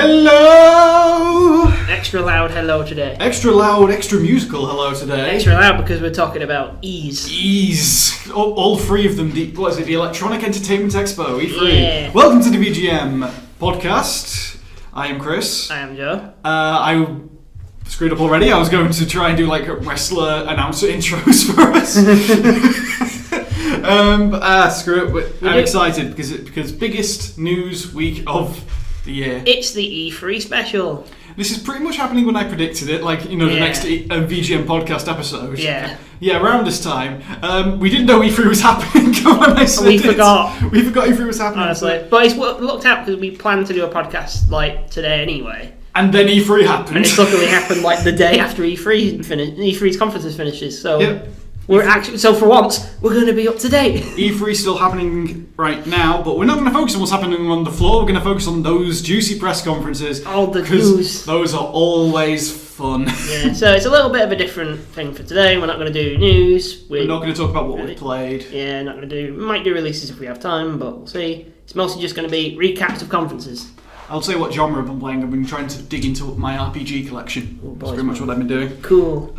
Hello! Extra loud hello today. Extra loud, extra musical hello today. Extra loud because we're talking about E3s. All three of them. The Electronic Entertainment Expo, E3. Yeah. Welcome to the VGM podcast. I am Chris. I am Joe. I screwed up already. I was going to try and do like wrestler announcer intros for us. Screw it. I'm excited because biggest news week of the year. It's the E3 special. This is pretty much happening when I predicted it, the next VGM podcast episode. Yeah. Yeah, around this time. We didn't know E3 was happening when I said We forgot. We forgot E3 was happening. Honestly. But it's looked out because we planned to do a podcast today anyway. And then E3 happened. And it's luckily happened the day after E3's conferences finishes. So yep. So for once, we're going to be up to date. E3 is still happening right now, but we're not going to focus on what's happening on the floor. We're going to focus on those juicy press conferences. All the news. Those are always fun. Yeah, so it's a little bit of a different thing for today. We're not going to do news. We're not going to talk about what we've played. Yeah, not going to do. We might do releases if we have time, but we'll see. It's mostly just going to be recaps of conferences. I'll say what genre I've been playing. I've been trying to dig into my RPG collection. That's pretty much what I've been doing. Cool.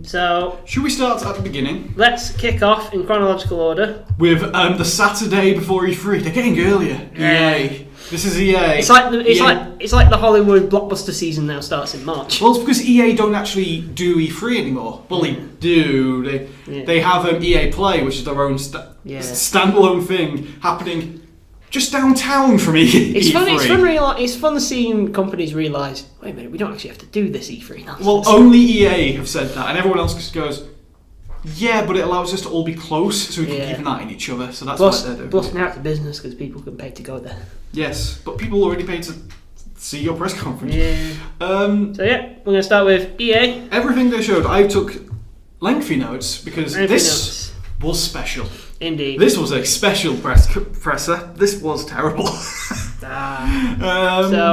So, should we start at the beginning? Let's kick off in chronological order with the Saturday before E3. They're getting earlier. Yeah. EA. This is EA. It's like the Hollywood blockbuster season now starts in March. Well, it's because EA don't actually do E3 anymore. Well, they do. They have EA Play, which is their own standalone thing happening just downtown from E3. It's fun seeing companies realise, wait a minute, we don't actually have to do this E3 nonsense. Well, only EA have said that, and everyone else just goes, yeah, but it allows us to all be close, so we can keep an eye on each other. So that's what they're doing. Plus, now it's a business because people can pay to go there. Yes, but people already pay to see your press conference. Yeah. We're going to start with EA. Everything they showed, I took lengthy notes because this was special. Indeed. This was a special presser. This was terrible. So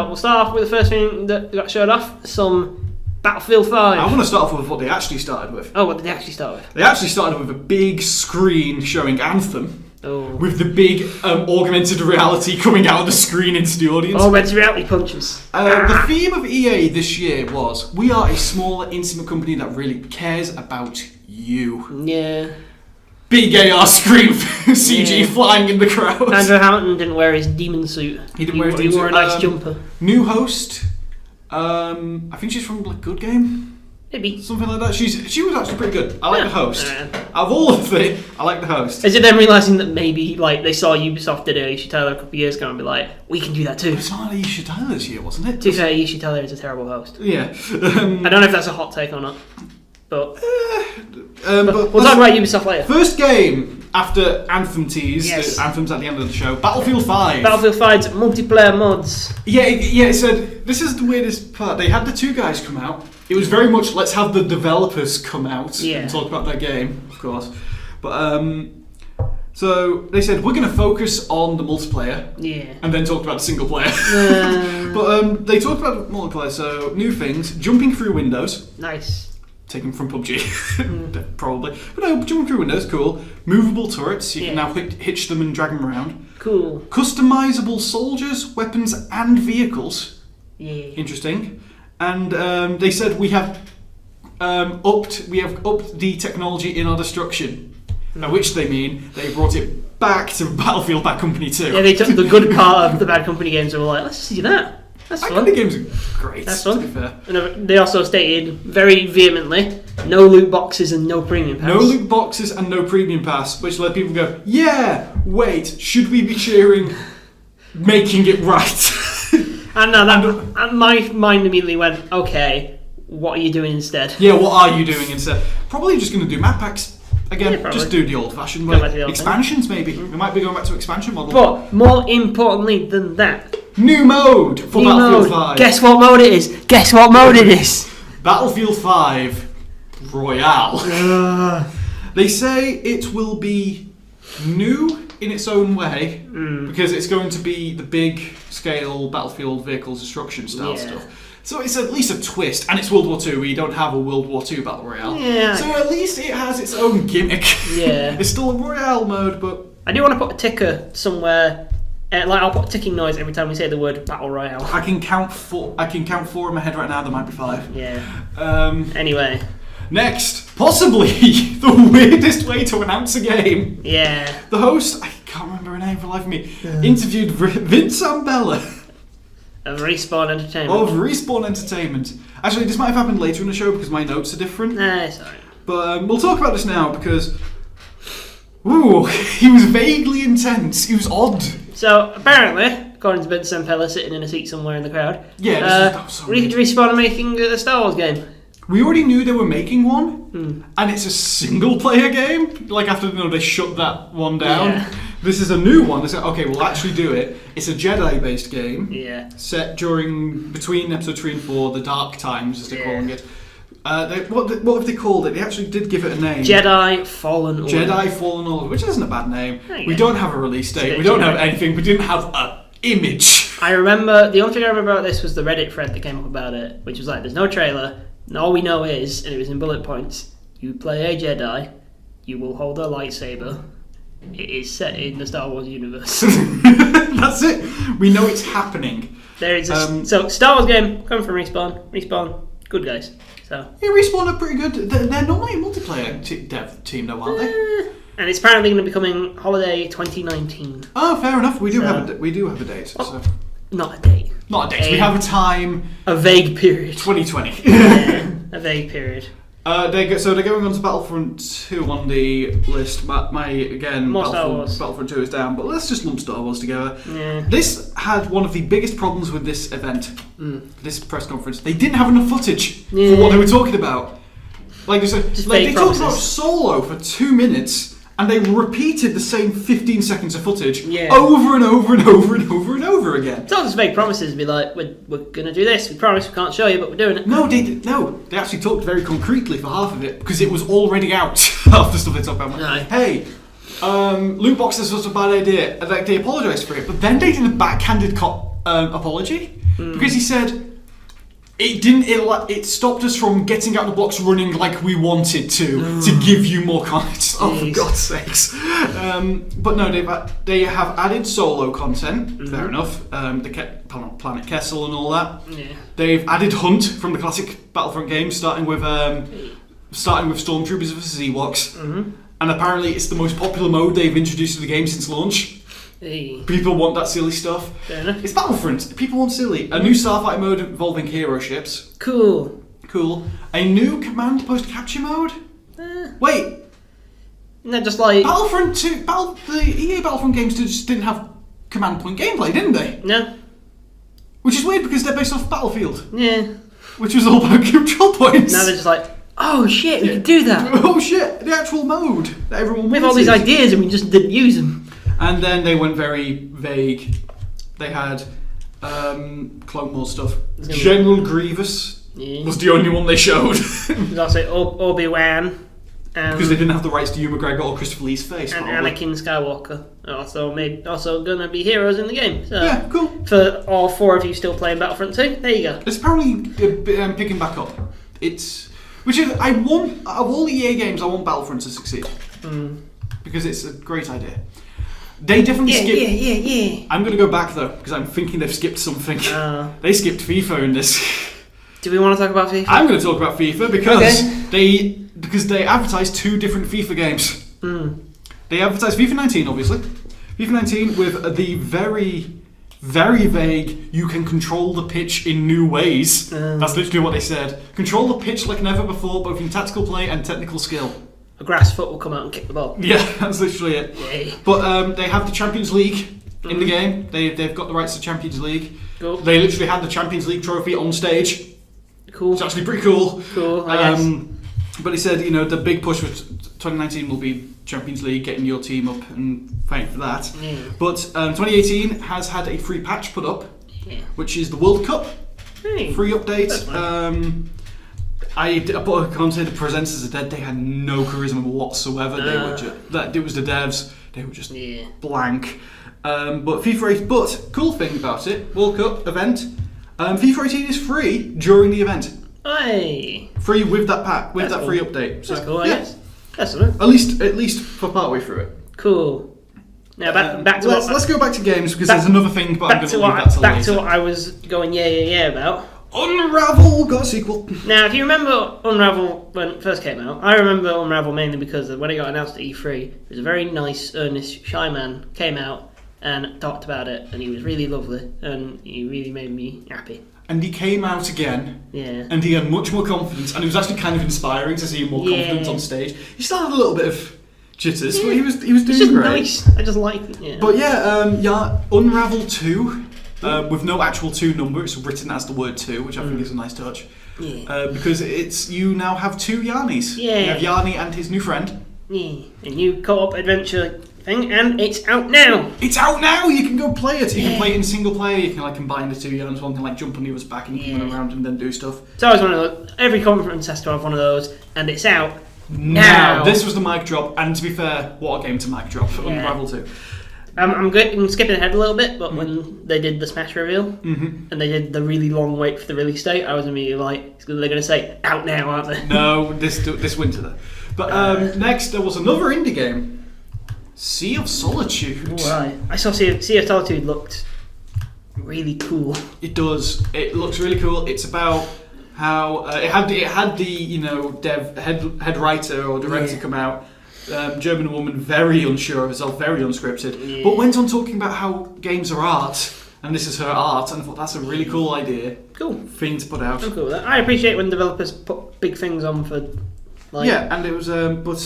we'll start off with the first thing that got showed off. Some Battlefield 5. I want to start off with what they actually started with. Oh, what did they actually start with? They actually started with a big screen showing Anthem. Oh. With the big augmented reality coming out of the screen into the audience. Augmented reality punches. The theme of EA this year was, we are a smaller, intimate company that really cares about you. Yeah. Big AR screen CG flying in the crowd. Andrew Hamilton didn't wear his demon suit. He didn't wear his demon suit. He wore a nice jumper. New host. I think she's from Good Game. Maybe. Something like that. She was actually pretty good. I like the host. Out of all of it, I like the host. Is it them realising that maybe they saw Ubisoft did Alicia Tyler a couple of years ago and be like, we can do that too? It's not Alicia Tyler this year, wasn't it? To be fair, Alicia Tyler is a terrible host. Yeah. I don't know if that's a hot take or not. But we'll talk about Ubisoft later. First game after Anthem tease. Yes. Anthem's at the end of the show. Battlefield 5. Battlefield 5's multiplayer mods. Yeah. It said, this is the weirdest part. They had the two guys come out. It was very much, let's have the developers come out and talk about their game, of course. But so they said, we're going to focus on the multiplayer. Yeah. And then talked about the single player. But they talked about multiplayer, so new things. Jumping through windows. Nice. Taken from PUBG, probably. But no, jumping through windows, cool. Movable turrets, you can now hitch them and drag them around. Cool. Customizable soldiers, weapons, and vehicles. Yeah. Interesting. And they said we have upped the technology in our destruction. By which they mean they brought it back to Battlefield Bad Company 2. Yeah, they took the good part of the Bad Company games and were like, let's see that. That's fun. The games are great. That's fun. To be fair. And they also stated very vehemently, no loot boxes and no premium pass. No loot boxes and no premium pass, which let people go, yeah, wait, should we be cheering making it right? And my mind immediately went, okay, what are you doing instead? Yeah, what are you doing instead? Probably just going to do map packs. Again, just do the old-fashioned way. Expansions, maybe. We might be going back to expansion model. But more importantly than that, new mode for Battlefield 5. Guess what mode it is? Guess what mode it is? Battlefield 5 Royale. They say it will be new in its own way because it's going to be the big-scale Battlefield vehicle destruction style stuff. So it's at least a twist, and it's World War II, where you don't have a World War II Battle Royale. Yeah. So at least it has its own gimmick. Yeah. It's still a Royale mode, but... I do want to put a ticker somewhere Like, I'll put a ticking noise every time we say the word Battle Royale. I can count 4 in my head right now, there might be 5. Yeah. Anyway. Next, possibly the weirdest way to announce a game. Yeah. The host, I can't remember her name for the life of me, interviewed Vince Ambella of Respawn Entertainment. Actually, this might have happened later in the show because my notes are different. Nah, it's alright. But we'll talk about this now because, he was vaguely intense. He was odd. So, apparently, according to Vince Ambella sitting in a seat somewhere in the crowd, Respawn are making a Star Wars game. We already knew they were making one, and it's a single-player game. Like, after they shut that one down. Yeah. This is a new one. They said, okay, we'll actually do it. It's a Jedi-based game. Yeah. Set between episode 3 and 4, the Dark Times, as they're calling it. What have they called it? They actually did give it a name. Jedi Fallen Order, which isn't a bad name. We don't have a release date. We don't have anything. We didn't have an image. I remember, the only thing I remember about this was the Reddit thread that came up about it, which was like, there's no trailer. And all we know is, and it was in bullet points, you play a Jedi, you will hold a lightsaber. It is set in the Star Wars universe. That's it. We know it's happening. There is so Star Wars game coming from Respawn. Respawn, good guys. So yeah, Respawn are pretty good. They're normally a multiplayer dev team, though, aren't they? And it's apparently going to be coming holiday 2019. Oh, fair enough. We do have a date. Oh, so. Not a date. Not a date. We have a time. A vague period. 2020. Yeah, a vague period. They're going on to Battlefront 2 on the list. Battlefront 2 is down, but let's just lump Star Wars together. Yeah. This had one of the biggest problems with this event, this press conference. They didn't have enough footage for what they were talking about. Like they said, they talked about Solo for 2 minutes. And they repeated the same 15 seconds of footage over and over and over and over and over again. It's not just make promises, be like, we're going to do this, we promise we can't show you, but we're doing it. No, they actually talked very concretely for half of it, because it was already out, half the stuff they talked about. No. Hey, loot boxes was a bad idea. Like, they apologised for it, but then they did a backhanded apology, because he said, it stopped us from getting out the blocks running like we wanted to give you more content. Oh, for God's sakes. But no, they have added solo content, fair enough. Planet Kessel and all that. Yeah. They've added Hunt from the classic Battlefront games, starting with Stormtroopers versus Ewoks. And apparently it's the most popular mode they've introduced to the game since launch. Hey. People want that silly stuff. Fair enough. It's Battlefront. People want silly. A new starfighter mode involving hero ships. Cool. A new command post capture mode. Wait. No, just like Battlefront 2. The EA Battlefront games just didn't have command point gameplay, didn't they? No. Which is weird because they're based off Battlefield. Yeah. Which was all about control points. Now they're just like, oh shit, we can do that. Oh shit, the actual mode that everyone wanted. We have all these ideas and we just didn't use them. And then they went very vague. They had Clone Wars stuff. General Grievous was the only one they showed. There's also Obi-Wan. Because they didn't have the rights to Hugh McGregor or Christopher Lee's face. And Anakin Skywalker. Also going to be heroes in the game. So yeah, cool. For all 4 of you still playing Battlefront 2, there you go. It's apparently picking back up. I want, of all the EA games, I want Battlefront to succeed. Because it's a great idea. They definitely skipped. Yeah. I'm going to go back though, because I'm thinking they've skipped something. They skipped FIFA in this. Do we want to talk about FIFA? I'm going to talk about FIFA because they advertised 2 different FIFA games. They advertised FIFA 19, obviously. FIFA 19 with the very, very vague, you can control the pitch in new ways. That's literally what they said. Control the pitch like never before, both in tactical play and technical skill. A grass foot will come out and kick the ball. Yeah, that's literally it. Yay. But they have the Champions League in the game. They've got the rights to Champions League. Cool. They literally had the Champions League trophy on stage. Cool. It's actually pretty cool. Cool, I guess. But he said, the big push for 2019 will be Champions League, getting your team up and fighting for that. Yeah. But 2018 has had a free patch put up, which is the World Cup. Hey. Free update. I put a comment saying the presenters are dead. They had no charisma whatsoever. They were just, it was the devs. They were just blank. But FIFA 8. But cool thing about it, World Cup event. FIFA 18 is free during the event. Hey. Free with that pack, with that free update. So that's cool, I guess. That's it. At least for partway through it. Cool. Now back to let's go back to games because there's another thing, but I'm going to leave that till back to what I was going about. Unravel got a sequel. Now, if you remember Unravel when it first came out, I remember Unravel mainly because when it got announced at E3, it was a very nice, earnest, shy man came out and talked about it, and he was really lovely, and he really made me happy. And he came out again, yeah, and he had much more confidence, and it was actually kind of inspiring to see him more confident on stage. He still had a little bit of jitters, but he was doing just great. Nice. I just like it. Yeah. But Unravel 2. With no actual 2 number, it's written as the word 2, which I think is a nice touch. Yeah. Because you now have 2 Yarnies. Yeah. You have Yarny and his new friend. Yeah. A new co-op adventure thing, and it's out now. It's out now! You can go play it. You can play it in single player, you can combine the 2 Yarns, one can jump on the other's back and you can run around and then do stuff. So I was one of those, every conference has to have one of those, and it's out now. This was the mic drop, and to be fair, what a game to mic drop, Unravel 2. I'm skipping ahead a little bit, but when they did the Smash reveal and they did the really long wait for the release date, I was immediately like, they're going to say out now, aren't they? No, this winter though. But next there was another indie game, Sea of Solitude. Right, I saw Sea of Solitude looked really cool. It does. It looks really cool. It's about how it had the head writer or director come out. German woman, very unsure of herself, very unscripted, but went on talking about how games are art, and this is her art, and I thought that's a really cool idea. Cool thing to put out. I'm cool with that. I appreciate when developers put big things on for and it was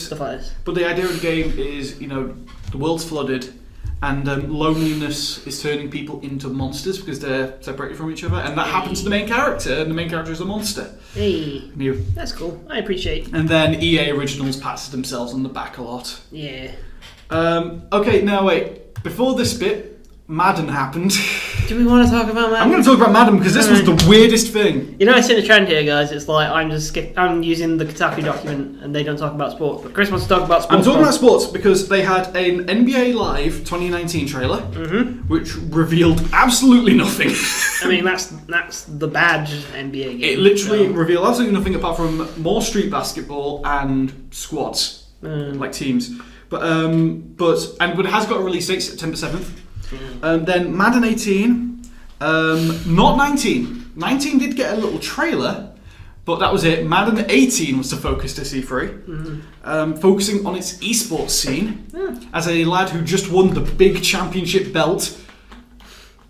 stuff like this. But the idea of the game is, the world's flooded, and loneliness is turning people into monsters because they're separated from each other, and that happens to the main character, and the main character is a monster. Hey, that's cool. I appreciate. And then EA Originals patted themselves on the back a lot. Yeah. Okay, now wait. Before this bit, Madden happened. Do we want to talk about Madden? I'm going to talk about Madden because this was the weirdest thing. It's in the trend here, guys. It's like I'm using the Kotaku document and they don't talk about sports, but Chris wants to talk about sports. I'm talking about sports because they had an NBA Live 2019 trailer, which revealed absolutely nothing. I mean, that's the badge NBA game. It literally revealed absolutely nothing apart from more street basketball and squads, like teams. But it has got a release date, September 7th. Then Madden 18, not 19. 19 did get a little trailer, but that was it. Madden 18 was the focus to C3, focusing on its esports scene. As a lad who just won the big championship belt.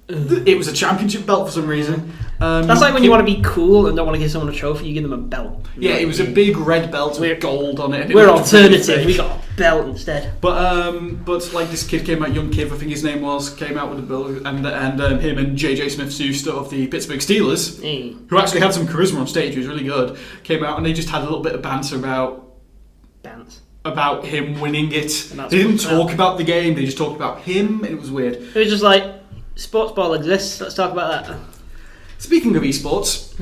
It was a championship belt for some reason. That's like when you want to be cool and don't want to give someone a trophy, you give them a belt. Yeah, it was a big red belt with gold on it. We're alternative. We got a belt instead. But like this kid came out, young Kiv, I think his name was, came out with a belt, and him and JJ Smith-Schuster of the Pittsburgh Steelers, who actually had some charisma on stage, he was really good, came out and they just had a little bit of banter about him winning it. They didn't talk about the game, they just talked about him, and it was weird. It was just like, sports ball exists, let's talk about that. Speaking of esports,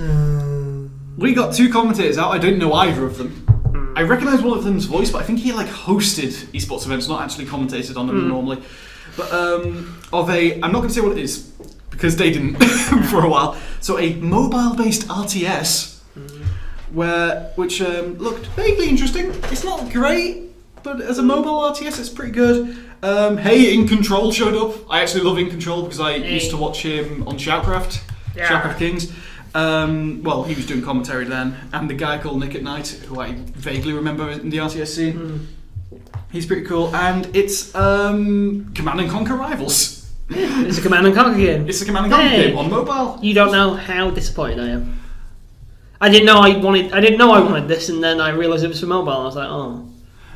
we got 2 commentators out. I don't know either of them. I recognise one of them's voice, but I think he hosted esports events, not actually commentated on them normally. But I'm not going to say what it is because they didn't for a while. So a mobile-based RTS, which looked vaguely interesting. It's not great, but as a mobile RTS, it's pretty good. In Control showed up. I actually love In Control because I used to watch him on Shoutcraft. Shoutcraft Kings. He was doing commentary then, and the guy called Nick at Night, who I vaguely remember in the RTS scene. He's pretty cool, and it's Command and Conquer Rivals. It's a Command and Conquer game. It's a Command and Conquer game on mobile. You don't know how disappointed I am. I didn't know I wanted this, and then I realised it was for mobile. I was like, oh.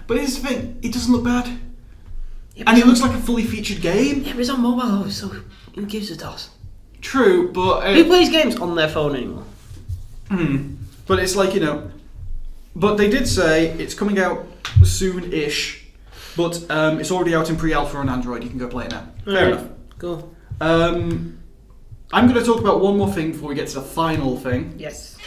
But here's the thing: it doesn't look bad, and it looks like a fully featured game. Yeah, but it's on mobile, so who gives a toss? True, but... who plays games on their phone anymore? But it's like, But they did say it's coming out soon-ish, but it's already out in pre-alpha on Android. You can go play it now. Fair enough. Cool. I'm going to talk about one more thing before we get to the final thing. Yes.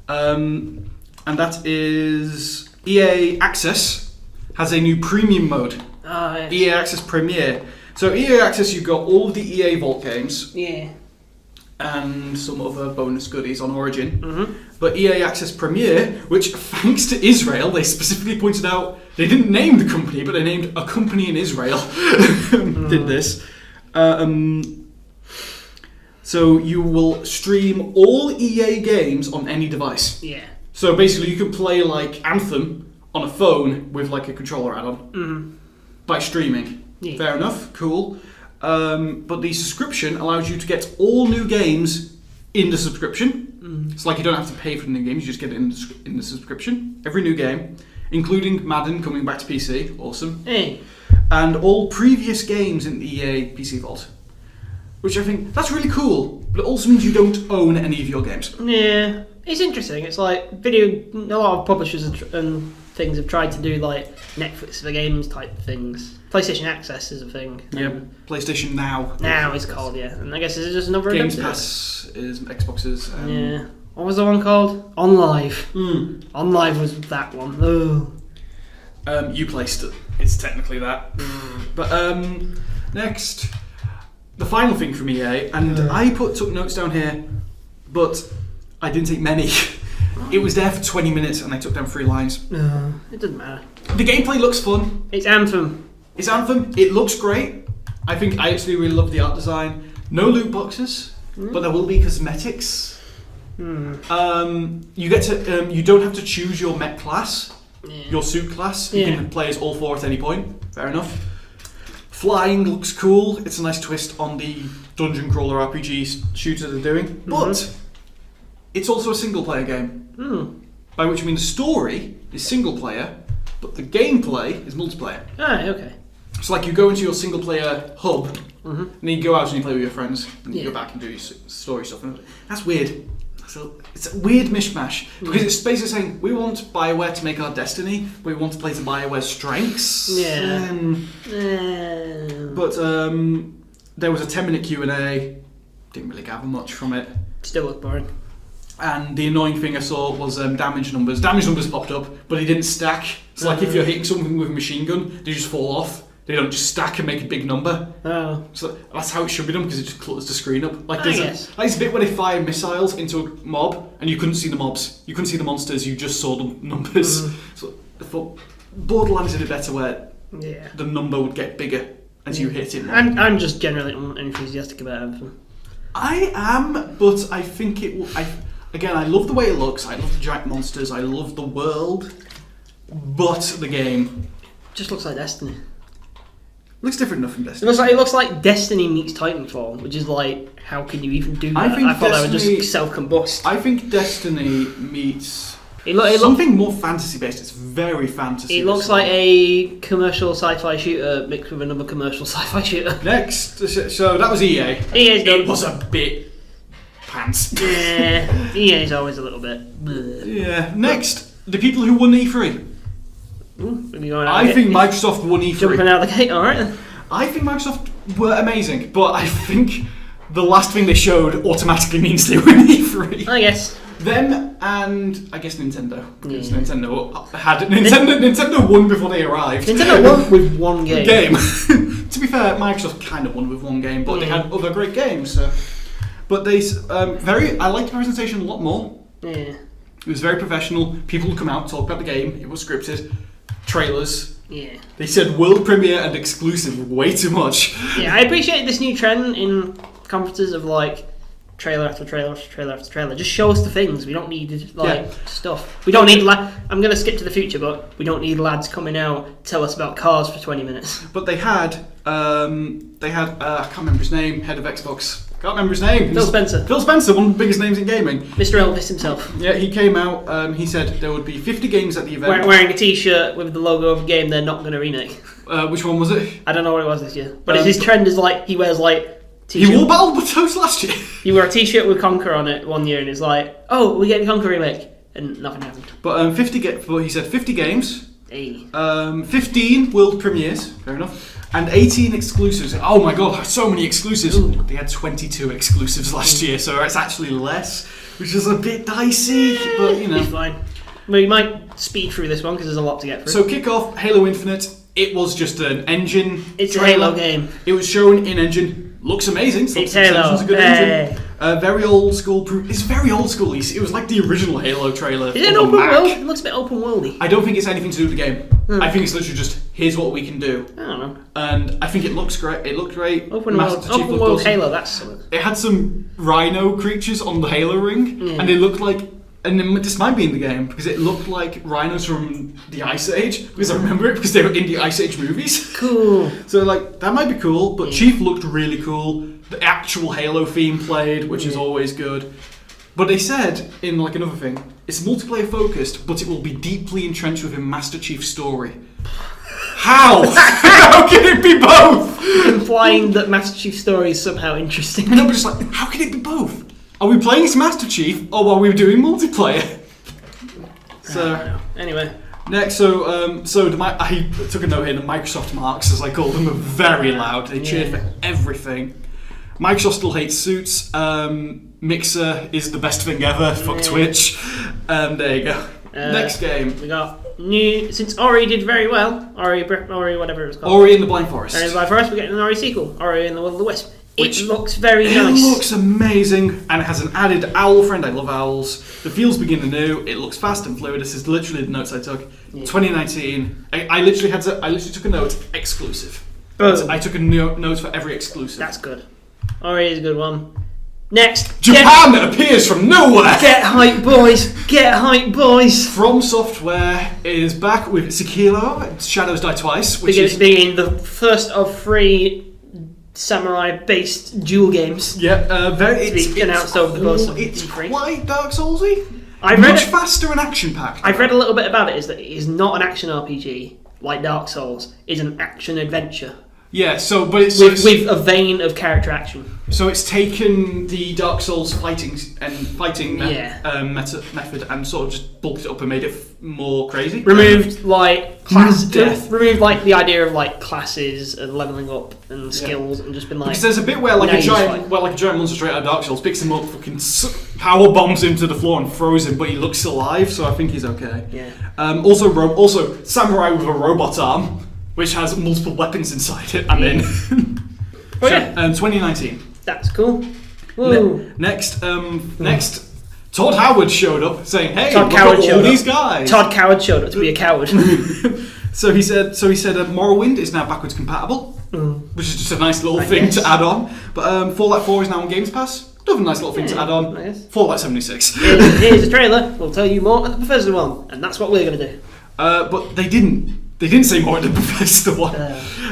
And that is EA Access has a new premium mode. Yes. EA Access Premier. So EA Access, you've got all of the EA Vault games. Yeah. And some other bonus goodies on Origin. but EA Access Premier, which thanks to Israel, they specifically pointed out, they didn't name the company, but they named a company in Israel, did this. So you will stream all EA games on any device. Yeah. So basically you can play like Anthem on a phone with like a controller add-on by streaming. Yeah. Fair enough, cool. But the subscription allows you to get all new games in the subscription. It's like you don't have to pay for the new games, you just get it in the subscription. Every new game, including Madden coming back to PC, awesome. Hey. And all previous games in the EA PC Vault. Which I think, that's really cool, but it also means you don't own any of your games. Yeah, it's interesting. It's like a lot of publishers and things have tried to do like Netflix for games type things. PlayStation Access is a thing. Yeah, PlayStation Now. Now it's called, yeah. And I guess it's just another Games Pass is Xbox's. Yeah. What was the one called? OnLive. OnLive was that one. Oh. You placed it. It's technically that. But next, the final thing from EA, and I took notes down here, but I didn't take many. It was there for 20 minutes and I took down 3 lines. It doesn't matter. The gameplay looks fun. It's Anthem. It looks great. I think I actually really love the art design. No loot boxes, but there will be cosmetics. You get to you don't have to choose your mech class, your suit class. You can play as all 4 at any point. Fair enough. Flying looks cool. It's a nice twist on the dungeon crawler RPG shooter they're doing. But it's also a single player game. By which I mean the story is single player, but the gameplay is multiplayer. Okay. So like you go into your single player hub, and then you go out and you play with your friends, and you go back and do your story stuff. And that's weird. It's a weird mishmash, because it's basically saying, we want BioWare to make our Destiny, but we want to play to BioWare's strengths. But there was a 10-minute Q&A, didn't really gather much from it. Still looked boring. And the annoying thing I saw was damage numbers. Damage numbers popped up, but they didn't stack. It's like if you're hitting something with a machine gun, they just fall off. They don't just stack and make a big number. So that's how it should be done, because it just clutters the screen up. Like there's a bit where they fire missiles into a mob, and you couldn't see the mobs. You couldn't see the monsters, you just saw the numbers. So I thought Borderlands did it better, where the number would get bigger as you hit it. I'm just generally unenthusiastic about Anthem. I am, but I think it will... Again, I love the way it looks, I love the giant monsters, I love the world, but the game... Just looks like Destiny. Looks different enough from Destiny. It looks like Destiny meets Titanfall, which is like, how can you even do that? I thought that would just self-combust. I think Destiny meets something more fantasy-based. It's very fantasy. It looks like a commercial sci-fi shooter mixed with another commercial sci-fi shooter. Next, so that was EA. EA's done. It was a bit pants. Yeah, EA's always a little bit. Bleh. Yeah. Next, the people who won E3. I think Microsoft won E3. Jumping out of the gate, alright. I think Microsoft were amazing, but I think the last thing they showed automatically means they win E3. I guess. Them and I guess Nintendo. Because Nintendo won before they arrived. Nintendo won with one game. To be fair, Microsoft kind of won with one game, but they had other great games. So. But they I liked the presentation a lot more. Yeah. It was very professional. People would come out, talk about the game. It was scripted. Trailers. Yeah. They said world premiere and exclusive way too much. Yeah, I appreciate this new trend in conferences of like trailer after trailer after trailer after trailer. Just show us the things. We don't need stuff. We don't need I'm going to skip to the future, but we don't need lads coming out tell us about cars for 20 minutes. But they had I can't remember his name, head of Xbox. Can't remember his name. Phil Spencer. Phil Spencer, one of the biggest names in gaming. Mr. Elvis himself. Yeah, he came out. He said there would be 50 games at the event. Wearing a T-shirt with the logo of a game they're not going to remake. Which one was it? I don't know what it was this year. But his trend is like he wears like T-shirt. He wore Battletoads last year. He wore a T-shirt with Conquer on it one year, and it's like, oh, we're getting Conquer remake, and nothing happened. But he said 50 games. Hey. 15 world premieres. Fair enough. And 18 exclusives. Oh my god, so many exclusives. Ooh. They had 22 exclusives last year, so it's actually less, which is a bit dicey, but you know. It's fine. We might speed through this one because there's a lot to get through. So kick off Halo Infinite. It was just an engine. It's trailer. a Halo game. It was shown in engine. Looks amazing. It's Halo. It's a good engine. Very old school. It's very old school. It was like the original Halo trailer. Is it an open world? It looks a bit open worldy. I don't think it's anything to do with the game. I think it's literally just, here's what we can do. I don't know. And I think it looks great. It looked great. Open world Halo, that's something. It had some rhino creatures on the Halo ring, and they looked like, and this might be in the game, because it looked like rhinos from the Ice Age, because I remember it, because they were in the Ice Age movies. Cool. So, like, that might be cool, but Chief looked really cool. The actual Halo theme played, which is always good. But they said, in, like, another thing, it's multiplayer focused, but it will be deeply entrenched within Master Chief's story. How? How can it be both? Implying that Master Chief's story is somehow interesting. And I'm just like, how can it be both? Are we playing as Master Chief, or are we doing multiplayer? So, anyway. Next, I took a note here, the Microsoft marks, as I call them, are very loud. They cheer for everything. Microsoft still hates suits. Mixer is the best thing ever. Fuck Twitch. There you go. Next game. We got since Ori did very well, Ori whatever it was called. Ori in the Blind Forest. Ori in the Blind Forest, we're getting an Ori sequel. Ori in the Will of the Wisp. It looks very nice. It looks amazing, and it has an added owl friend. I love owls. The fields begin anew. It looks fast and fluid. This is literally the notes I took. 2019. I literally took a note exclusive. Boom. I took a note for every exclusive. That's good. Ori is a good one. Next, Japan appears from nowhere. Get hype, boys! Get hype, boys! From Software is back with Sekiro. Shadows Die Twice, which is being the first of 3 samurai-based duel games. Yeah, it's announced over the course of It's E3. quite Dark Soulsy. Much faster and action-packed. I've read a little bit about it. Is that it is not an action RPG like Dark Souls. It's an action adventure. Yeah, but it's with a vein of character action. So it's taken the Dark Souls fighting method and sort of just bulked it up and made it more crazy. Removed removed like the idea of like classes and leveling up and skills, and just been like. Because there's a bit where like a giant monster straight out of Dark Souls picks him up, fucking power bombs him to the floor and throws him, but he looks alive, so I think he's okay. Yeah. Also samurai with a robot arm, which has multiple weapons inside it. I'm in. 2019. That's cool. Next, Todd Howard showed up saying, "Hey, Todd Howard showed all these guys." Todd Howard showed up to be a coward. So he said, Morrowind is now backwards compatible, which is just a nice little thing to add on. But Fallout 4 is now on Games Pass. Another nice little thing to add on. Nice. Fallout 76. Here's a trailer. We'll tell you more at the Bethesda one, and that's what we're going to do. But they didn't. They didn't say more at the Bethesda one.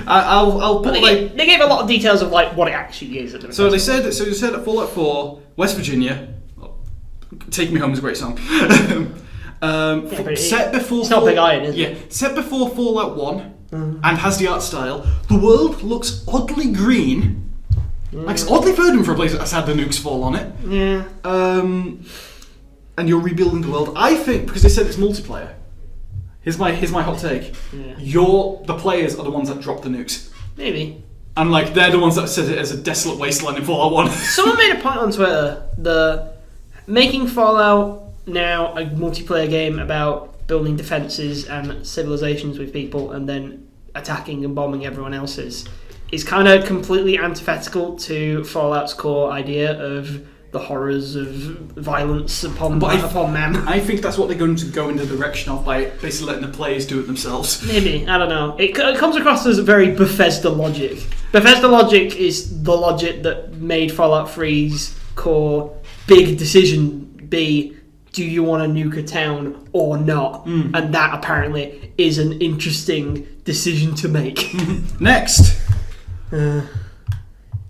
I'll put they gave a lot of details of like what it actually is. At the so they said at Fallout 4, West Virginia. Take Me Home is a great song. Set before it's not Big Iron, is it? Yeah, set before Fallout 1 and has the art style. The world looks oddly green. Like it's oddly verdant for a place that has had the nukes fall on it. Yeah. And you're rebuilding the world. I think because they said it's multiplayer. Here's my hot take. Yeah. The players are the ones that drop the nukes. Maybe. And like they're the ones that said it as a desolate wasteland in Fallout 1. Someone made a point on Twitter making Fallout now a multiplayer game about building defences and civilizations with people and then attacking and bombing everyone else's is kind of completely antithetical to Fallout's core idea of the horrors of violence upon man. I think that's what they're going to go in the direction of by basically letting the players do it themselves. Maybe, I don't know. It comes across as a very Bethesda logic. Bethesda logic is the logic that made Fallout 3's core big decision be, do you want to nuke a town or not? And that apparently is an interesting decision to make. Next.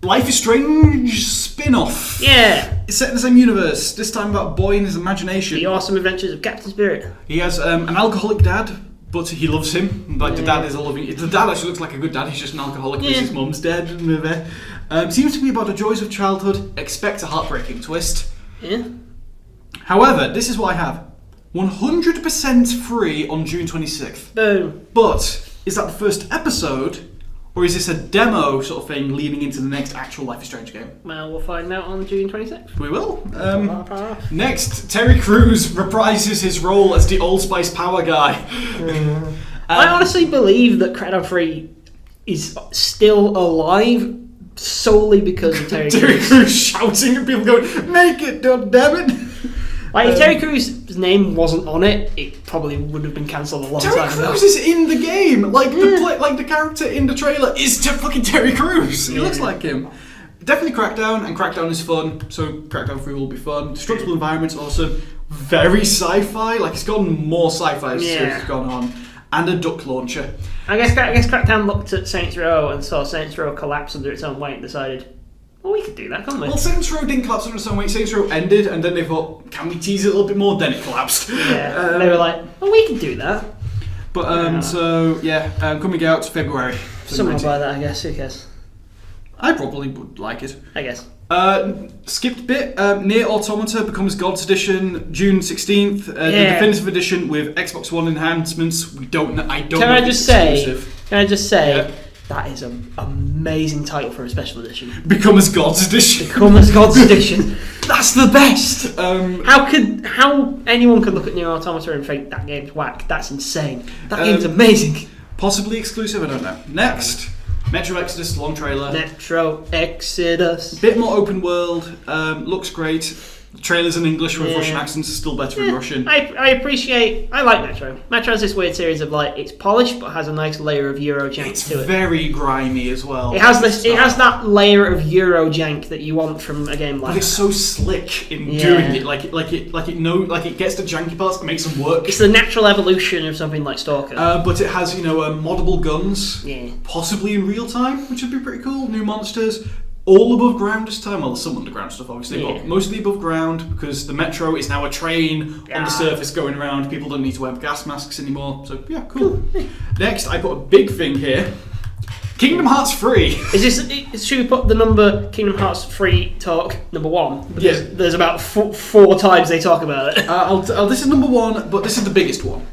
Life is Strange spin-off. Yeah. It's set in the same universe, this time about a boy and his imagination. The Awesome Adventures of Captain Spirit. He has an alcoholic dad, but he loves him. Like the dad is a loving... The dad actually looks like a good dad, he's just an alcoholic because his mum's dead. Seems to be about the joys of childhood. Expect a heartbreaking twist. Yeah. However, this is what I have. 100% free on June 26th. Boom. But, is that the first episode... Or is this a demo sort of thing leading into the next actual Life is Strange game? Well, we'll find out on June 26th. We will. Next, Terry Crews reprises his role as the Old Spice power guy. I honestly believe that Credo 3 is still alive, solely because of Terry Terry Crews. Crews shouting at people going, make it, God damn it! Like, if Terry Crews' name wasn't on it, it probably would have been cancelled a long Terry time ago. Crews is in the game! Like, the character in the trailer is fucking Terry Crews! He looks like him. Definitely Crackdown, and Crackdown is fun, so Crackdown 3 will be fun. Destructible Environment's awesome. Very sci-fi, like it's gotten more sci-fi as the series has gone on. And a duck launcher. I guess Crackdown looked at Saints Row and saw Saints Row collapse under its own weight and decided, well, we could do that, can't we? Well, Saints Row didn't collapse under its own weight. Saints Row ended, and then they thought, can we tease it a little bit more? Then it collapsed. Yeah, they were like, well, we can do that. But, coming out February. Someone will buy that, I guess. Who cares? I probably would like it. I guess. Skipped bit. Near Automata becomes God's Edition June 16th. The definitive edition with Xbox One enhancements. I don't know. Can I just say? That is an amazing title for a special edition. Become as God's Edition. Become as God's Edition. That's the best. How anyone could look at Near Automata and think that game's whack? That's insane. That game's amazing. Possibly exclusive. I don't know. Next. Metro Exodus, long trailer. Metro Exodus. Bit more open world. Looks great. The trailers in English with Russian accents are still better in Russian. I like Metro. Metro has this weird series of like, it's polished but has a nice layer of Euro jank to it. It's very grimy as well. It has that layer of Euro jank that you want from a game like that. But it's so slick in doing it. Like it gets the janky parts and makes them work. It's the natural evolution of something like Stalker. But it has, moddable guns. Yeah. Possibly in real time, which would be pretty cool. New monsters. All above ground this time. Well, there's some underground stuff, obviously, but mostly above ground because the metro is now a train on the surface going around. People don't need to wear gas masks anymore. So, yeah, cool. Next, I put a big thing here. Kingdom Hearts 3. Should we put the number Kingdom Hearts 3 talk number 1? Because there's about four times they talk about it. This is number 1, but this is the biggest one.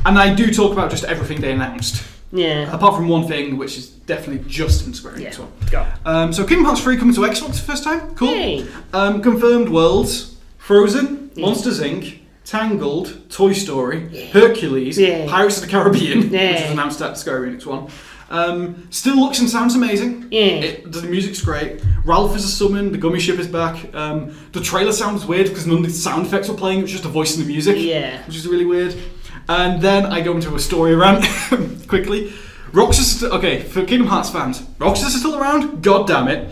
And I do talk about just everything they announced. Yeah. Apart from one thing, which is definitely just in Square Enix one. Go. So Kingdom Hearts 3 coming to Xbox for the first time. Cool. Hey. Confirmed worlds. Frozen. Monsters Inc. Tangled. Toy Story. Hercules. Pirates of the Caribbean. Which was announced at Square Enix one. Still looks and sounds amazing. The music's great. Ralph is a summon. The gummy ship is back. The trailer sounds weird because none of the sound effects were playing. It was just a voice in the music. Which is really weird. And then I go into a story rant quickly. For Kingdom Hearts fans, Roxas is still around? God damn it.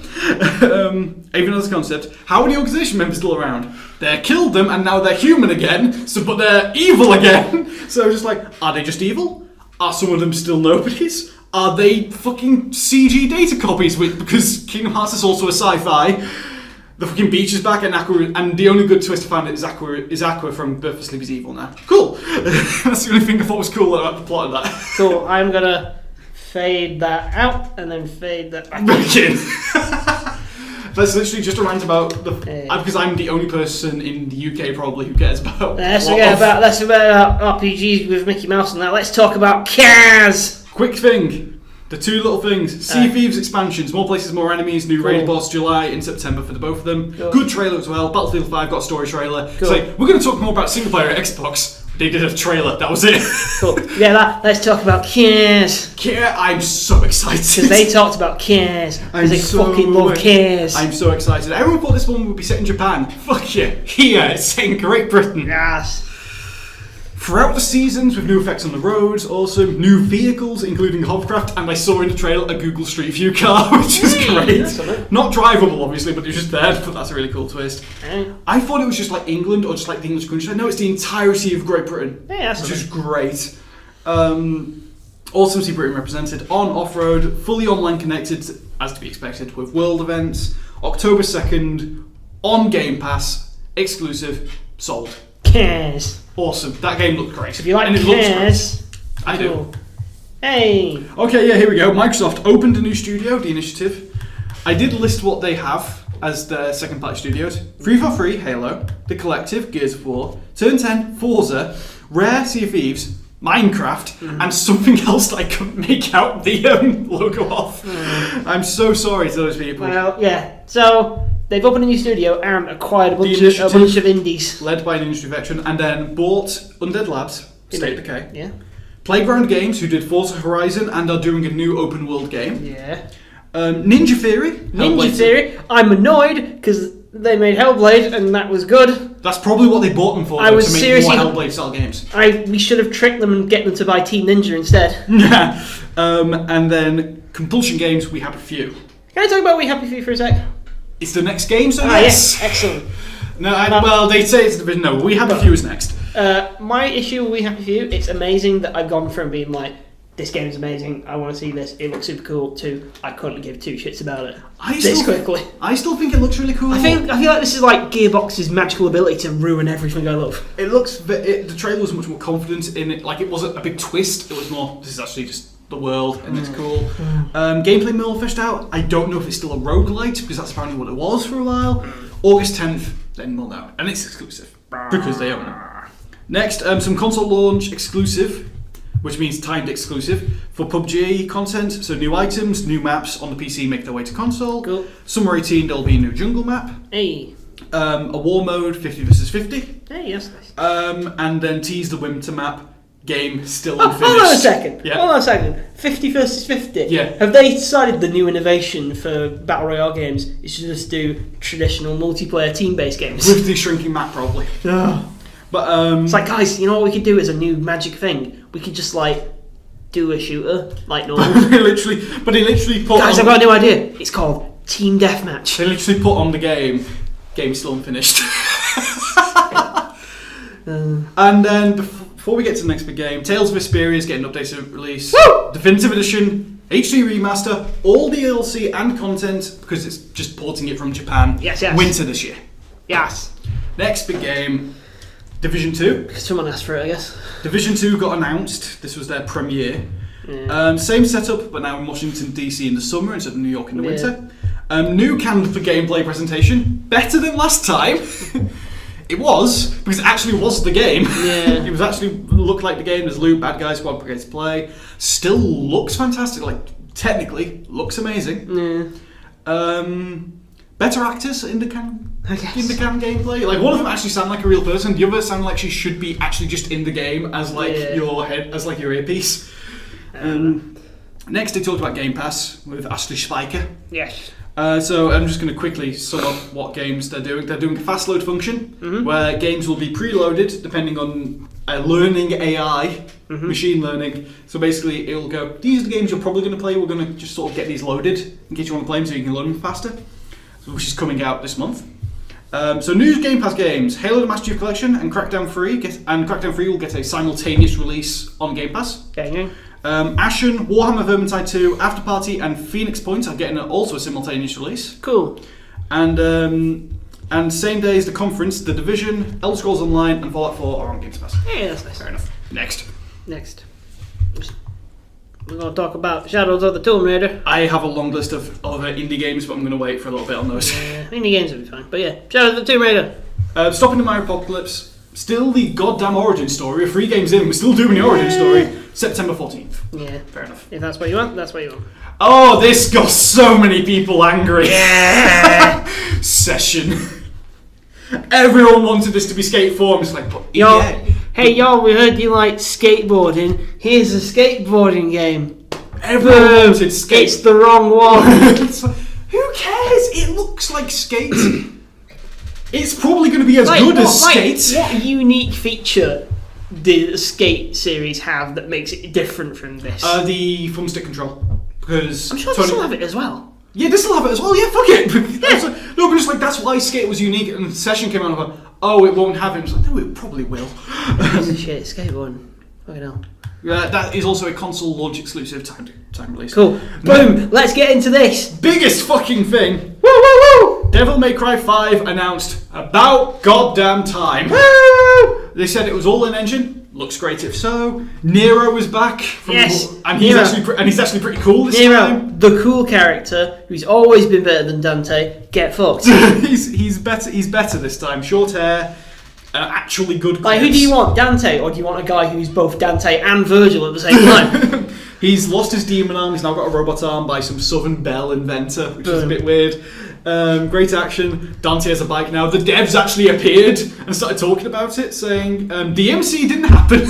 Even as a concept, how are the organisation members still around? They killed them and now they're human again, but they're evil again. So just like, are they just evil? Are some of them still nobodies? Are they fucking CG data copies? Because Kingdom Hearts is also a sci-fi. The fucking beach is back, and the only good twist to find is Aqua from Birth of Sleep is evil now. Cool. That's the only thing I thought was cool about the plot of that. Cool. I'm gonna fade that out and then fade that back in. That's literally just a rant about because I'm the only person in the UK probably who cares about. Let's forget about RPGs with Mickey Mouse and that. Let's talk about cars. Quick thing. The two little things. Sea Thieves expansions. More places, more enemies. New raid boss July and September for the both of them. Cool. Good trailer as well. Battlefield 5 got a story trailer. Cool. It's like, we're going to talk more about single player Xbox. They did a trailer. That was it. Cool. Yeah, let's talk about cars. I'm so excited. Because they talked about cars. Because they fucking love cars. I'm so excited. Everyone thought this one would be set in Japan. Fuck you. Here, it's set in Great Britain. Yes. Throughout the seasons, with new effects on the roads, also new vehicles, including hovercraft, and I saw in the trailer a Google Street View car, which is great. Not drivable, obviously, but it was just there, but that's a really cool twist. I thought it was just like England, or just like the English country. No, it's the entirety of Great Britain, which is great. Awesome to see Britain represented. On off-road, fully online connected, as to be expected, with world events. October 2nd, on Game Pass, exclusive, sold. Cars. Awesome. That game looked great. If you like cars, I do. Hey. Okay, here we go. Microsoft opened a new studio, The Initiative. I did list what they have as their second party studios. 343, Halo. The Collective, Gears of War. Turn 10, Forza. Rare, Sea of Thieves. Minecraft. And something else that I couldn't make out the logo of. I'm so sorry to those people. Well, yeah. So they've opened a new studio and acquired a bunch of indies. Led by an industry veteran, and then bought Undead Labs, State of Decay. Yeah. Playground Games, who did Forza Horizon and are doing a new open world game. Yeah. Ninja Theory. Ninja Theory. I'm annoyed because they made Hellblade and that was good. That's probably what they bought them for, to make more Hellblade-style games. We should have tricked them and get them to buy Team Ninja instead. Yeah. And then Compulsion Games, We Have a Few. Can I talk about We Happy Few for a sec? It's the next game, so yes. Excellent. No, well, they say it's Division. No, We Have a Few is next. My issue with We Happy Few, it's amazing that I've gone from being like, this game is amazing, I want to see this, it looks super cool, to I couldn't give two shits about it quickly. I still think it looks really cool. I feel like this is like Gearbox's magical ability to ruin everything I love. It looks... the trailer was much more confident in it. Like, it wasn't a big twist, it was more, this is actually just the world, and it's cool. Gameplay more fleshed out. I don't know if it's still a roguelite, because that's apparently what it was for a while. August 10th, then we'll know. And it's exclusive, because they own it. Next, some console launch exclusive, which means timed exclusive, for PUBG content. So new items, new maps on the PC make their way to console. Cool. Summer 18, there'll be a new jungle map. Hey. A war mode, 50 versus 50. Hey, yes. And then tease the Winter map. Game still unfinished. Hold on a second. Yeah. Hold on a second. 50 versus 50. Yeah. Have they decided the new innovation for Battle Royale games is to just do traditional multiplayer team-based games? With the shrinking map, probably. Yeah. But it's like, guys, you know what we could do as a new magic thing? We could just like do a shooter like normal. They literally put. Guys, I've got a new idea. It's called Team Deathmatch. They literally put on the game. Game still unfinished. And then before we get to the next big game, Tales of Vesperia is getting an updated release. Woo! Definitive Edition, HD remaster, all DLC and content because it's just porting it from Japan. Yes. Winter this year. Yes. Next big game. Division 2. Someone asked for it, I guess. Division 2 got announced. This was their premiere. Yeah. Same setup, but now in Washington, D.C. in the summer instead of New York in the winter. New candle for gameplay presentation. Better than last time. It was, because it actually was the game. Yeah. It was actually looked like the game. There's loot, bad guys, squad brigades play. Still looks fantastic. Like, technically, looks amazing. Yeah. Better actors in the cam gameplay. Like, one of them actually sounded like a real person. The other sounded like she should be actually just in the game as like your head, as like your earpiece. Next, they talked about Game Pass with Ashley Spiker. Yes. So I'm just going to quickly sum up what games they're doing. They're doing a fast load function where games will be preloaded depending on learning AI, machine learning. So basically, it'll go, these are the games you're probably going to play. We're going to just sort of get these loaded in case you want to play them so you can learn them faster. Which is coming out this month. So new Game Pass games, Halo the Master Chief Collection and Crackdown 3, Crackdown 3 will get a simultaneous release on Game Pass. Ashen, Warhammer Vermintide 2, Afterparty and Phoenix Point are getting also a simultaneous release. Cool. And same day as the conference, The Division, Elder Scrolls Online and Fallout 4 are on Game Pass. Yeah, that's nice. Fair enough. Next. We're going to talk about Shadows of the Tomb Raider. I have a long list of other indie games, but I'm going to wait for a little bit on those. Yeah, indie games will be fine. But yeah, Shadows of the Tomb Raider. Stopping the Mario Apocalypse. Still the goddamn origin story. 3 games in, we're still doing the origin story. September 14th. Yeah. Fair enough. If that's what you want, that's what you want. Oh, this got so many people angry. Yeah. Session. Everyone wanted this to be Skate 4. I'm just like, but hey, y'all, we heard you like skateboarding. Here's a skateboarding game. Everyone wanted Skate. It's the wrong one. Who cares? It looks like Skate. It's probably going to be as good as Skate. What unique feature did the Skate series have that makes it different from this? The thumbstick control. Because I'm sure they still have it as well. Yeah, they still have it as well. Yeah, fuck it. No, but it's like that's why Skate was unique. And the session came out and I thought, oh, it won't have it. It's like, no, it probably will. Piece of shit, skateboarding. Fucking hell. That is also a console launch exclusive time release. Cool. Boom. Let's get into this. Biggest fucking thing. Woo woo woo. Devil May Cry 5 announced about goddamn time. Woo! They said it was all in engine. Looks great if so. Nero is back. And he's actually pretty cool this time. The cool character who's always been better than Dante. Get fucked. he's better this time. Short hair. Actually good clips. Like, who do you want, Dante, or do you want a guy who's both Dante and Virgil at the same time? He's lost his demon arm. He's now got a robot arm by some Southern Belle inventor, which is a bit weird. Great action. Dante has a bike now. The devs actually appeared and started talking about it, saying DMC didn't happen.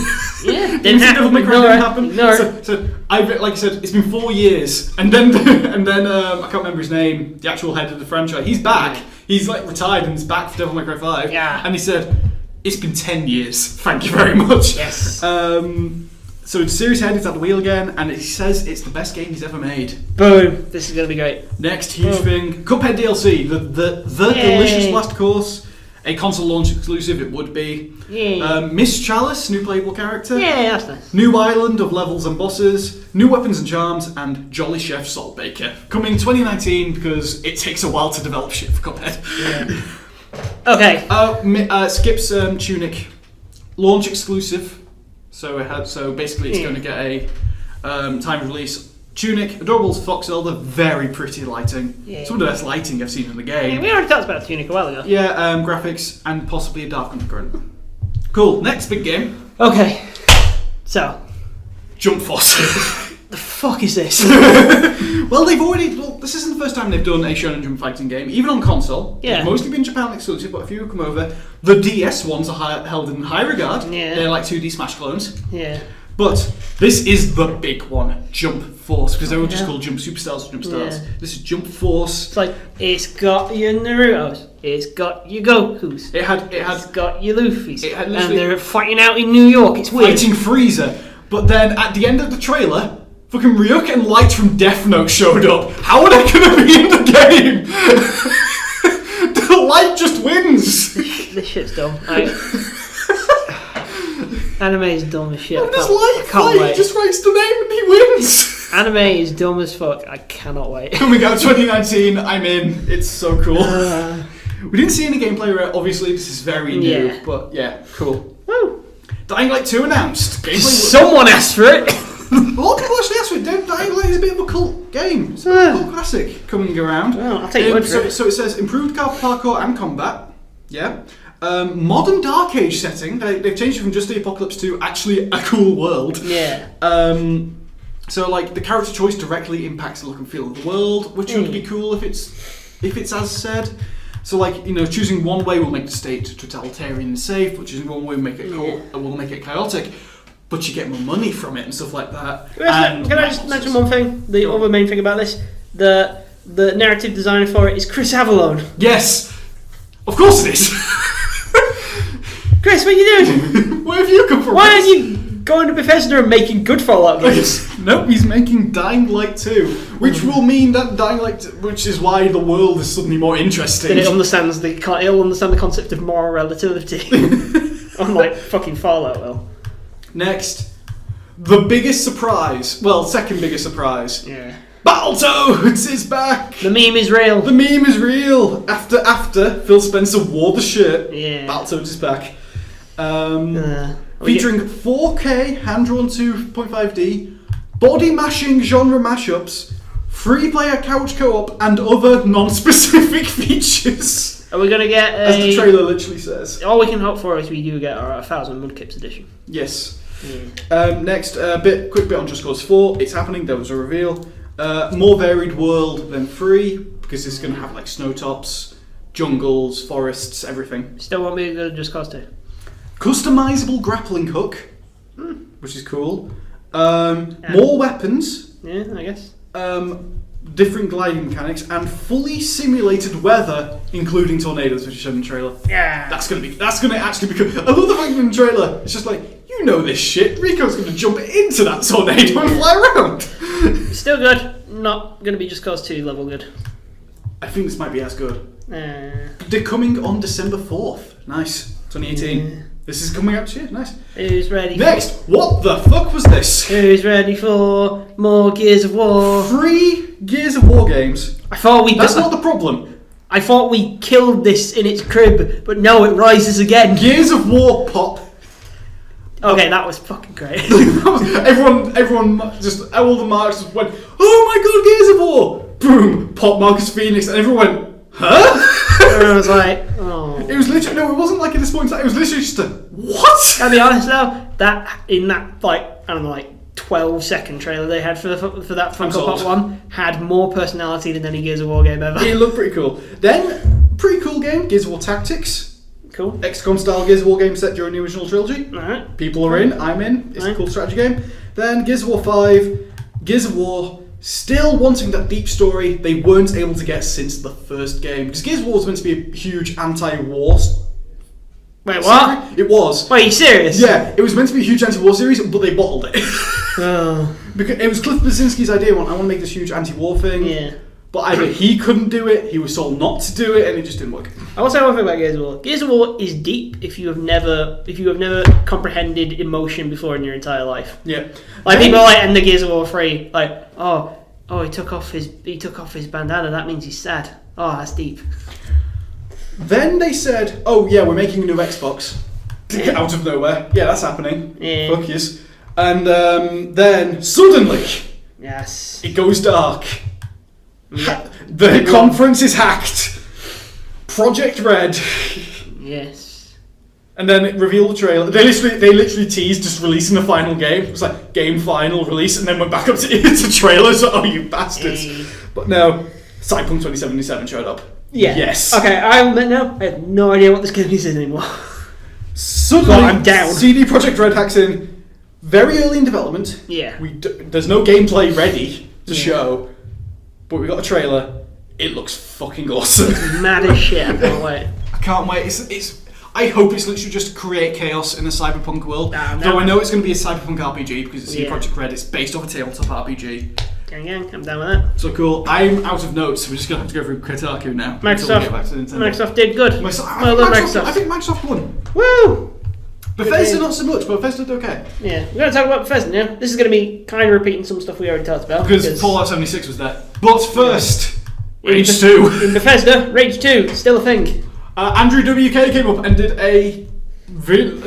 Yeah, didn't see Devil May Cry didn't happen. Ignore So like I said, it's been 4 years, and then I can't remember his name, the actual head of the franchise. He's back. Yeah. He's like retired and he's back for Devil May Cry 5. Yeah. And he said, "It's been 10 years. Thank you very much." Yes. So the series head is at the wheel again, and he says it's the best game he's ever made. Boom! This is gonna be great. Next huge thing, Cuphead DLC, the delicious last course, a console launch exclusive. It would be. Yeah. Miss Chalice, new playable character. Yeah, that's nice. New island of levels and bosses, new weapons and charms, and Jolly Chef Salt Baker. Coming 2019 because it takes a while to develop shit for Cuphead. Yeah. Okay. Skips Tunic, launch exclusive. So basically it's going to get a time of release. Tunic, adorable Fox Zelda, very pretty lighting. Yeah. Some of the best lighting I've seen in the game. Yeah, we already talked about Tunic a while ago. Yeah, graphics and possibly a dark undercurrent. Cool. Next big game. Okay. So. Jump Force. The fuck is this? Well, this isn't the first time they've done a shonen jump fighting game, even on console. Yeah. It's mostly been Japan exclusive, but a few have come over. The DS ones are held in high regard. Yeah. They're like 2D Smash clones. Yeah. But this is the big one, Jump Force, because they were just called Jump Superstars or Jump Stars. Yeah. This is Jump Force. It's like, it's got your Naruto's, it's got your Goku's, it's got your Luffy's, and they're fighting out in New York. It's weird. Fighting Frieza. But then at the end of the trailer, fucking Ryuk and Light from Death Note showed up. How are they going to be in the game? The Light just wins. This shit's dumb. Anime is dumb as shit. How does Light can't fight? wait. He just writes the name and he wins. Anime is dumb as fuck. I cannot wait. Coming out 2019, I'm in. It's so cool. We didn't see any gameplay, obviously. This is very new. Yeah. But yeah, cool. Woo. Dying Light 2 announced. Gameplay. Someone asked for it. A lot of people actually asked for it. Dying Light is a bit of a cult game. It's a cult classic coming around. Well, I'll take your word for it. So it says improved parkour and combat. Yeah. Modern Dark Age setting. They've changed it from just the apocalypse to actually a cool world. Yeah. So like the character choice directly impacts the look and feel of the world, which would be cool if it's as said. So like, you know, choosing one way will make the state totalitarian and safe, but choosing one way will make it will make it chaotic. But you get more money from it and stuff like that. Can I just mention one thing? The other main thing about this, the narrative designer for it is Chris Avallone. Yes, of course it is. Chris, what are you doing? Where have you come from? Why aren't you going to Bethesda and making good Fallout games? Nope, he's making Dying Light 2, which will mean that Dying Light, which is why the world is suddenly more interesting. That it'll understand the concept of moral relativity, unlike fucking Fallout will. Next, the biggest surprise. Well, second biggest surprise. Yeah. Battletoads is back. The meme is real. The meme is real. After Phil Spencer wore the shirt, Yeah. Battletoads is back. Featuring 4K hand-drawn 2.5D, body-mashing genre mashups, free-player couch co-op, and other non-specific features. Are we going to get as the trailer literally says. All we can hope for is we do get our 1,000 Mudkips edition. Yes. Next, quick bit on Just Cause 4. It's happening. There was a reveal. More varied world than 3, because it's going to have like snowtops, jungles, forests, everything. Still won't be good at Just Cause 2. Customizable grappling hook, which is cool. More weapons. Yeah, I guess. Different gliding mechanics and fully simulated weather, including tornadoes, which is shown in the trailer. Yeah. That's gonna actually be cool. I love the fact in the trailer. It's just like, you know this shit. Rico's gonna jump into that tornado and fly around. Still good. Not gonna be Just Cause 2 level good. I think this might be as good. They're coming on December 4th. Nice. 2018. This is coming out to you. Nice. Who's ready? Next, what the fuck was this? Who's ready for more Gears of War? 3 Gears of War games. That's not the problem. I thought we killed this in its crib, but no, it rises again. Gears of War pop. Okay, that was fucking great. everyone just, all the marks just went, oh my god, Gears of War! Boom, pop Marcus Phoenix, and everyone went, huh? And I was like, oh. It was literally, no, it wasn't like at this point, it was literally just a, what? I'll be honest though, that 12-second trailer they had for that Funko Pop one had more personality than any Gears of War game ever. It looked pretty cool. Then, pretty cool game, Gears of War Tactics. Cool. XCOM style Gears of War game set during the original trilogy. Alright. People are in, I'm in. It's a cool strategy game. Then Gears of War 5, Gears of War, still wanting that deep story they weren't able to get since the first game. Because Gears of War was meant to be a huge anti-war. Wait, what? It was. Wait, are you serious? Yeah, it was meant to be a huge anti-war series, but they bottled it. Oh. Because it was Cliff Blazinski's idea. I want to make this huge anti-war thing. Yeah. But either he couldn't do it, he was told not to do it, and it just didn't work. I will say one thing about Gears of War. Gears of War is deep if you have never comprehended emotion before in your entire life. Yeah. Like people are like, and the Gears of War 3, like, oh, he took off his bandana. That means he's sad. Oh, that's deep. Then they said, oh yeah, we're making a new Xbox. Out of nowhere. Yeah, that's happening. Yeah. Fuck yes. And then, suddenly, yes, it goes dark. Yeah. The conference is hacked. Project Red. Yes. And then it revealed the trailer. They literally teased just releasing the final game. It was like, game final release, and then went back up to trailers. Oh, you bastards. Hey. But no, Cyberpunk 2077 showed up. Yeah. Yes. Okay, I have no idea what this game is anymore. Suddenly, Well, I'm down. CD Projekt Red hacks in. Very early in development. Yeah. There's no gameplay ready to show, but we got a trailer. It looks fucking awesome. Mad as shit. I can't wait. I can't wait. It's. I hope it's literally just create chaos in the cyberpunk world. No. Though I know it's going to be a cyberpunk RPG because it's CD Yeah. Projekt Red. It's based off a tabletop RPG. Gang, I'm down with that. So cool. I'm out of notes. So we're just going to have to go through Kotaku now. until we get back to Nintendo. Microsoft did good. Well done, Microsoft. I think Microsoft won. Woo! Bethesda not so much, but Bethesda did okay. Yeah, we're going to talk about Bethesda now. This is going to be kind of repeating some stuff we already talked about. Because Fallout 76 was there. But first, In Rage 2. In Bethesda, Rage 2, still a thing. Andrew WK came up and did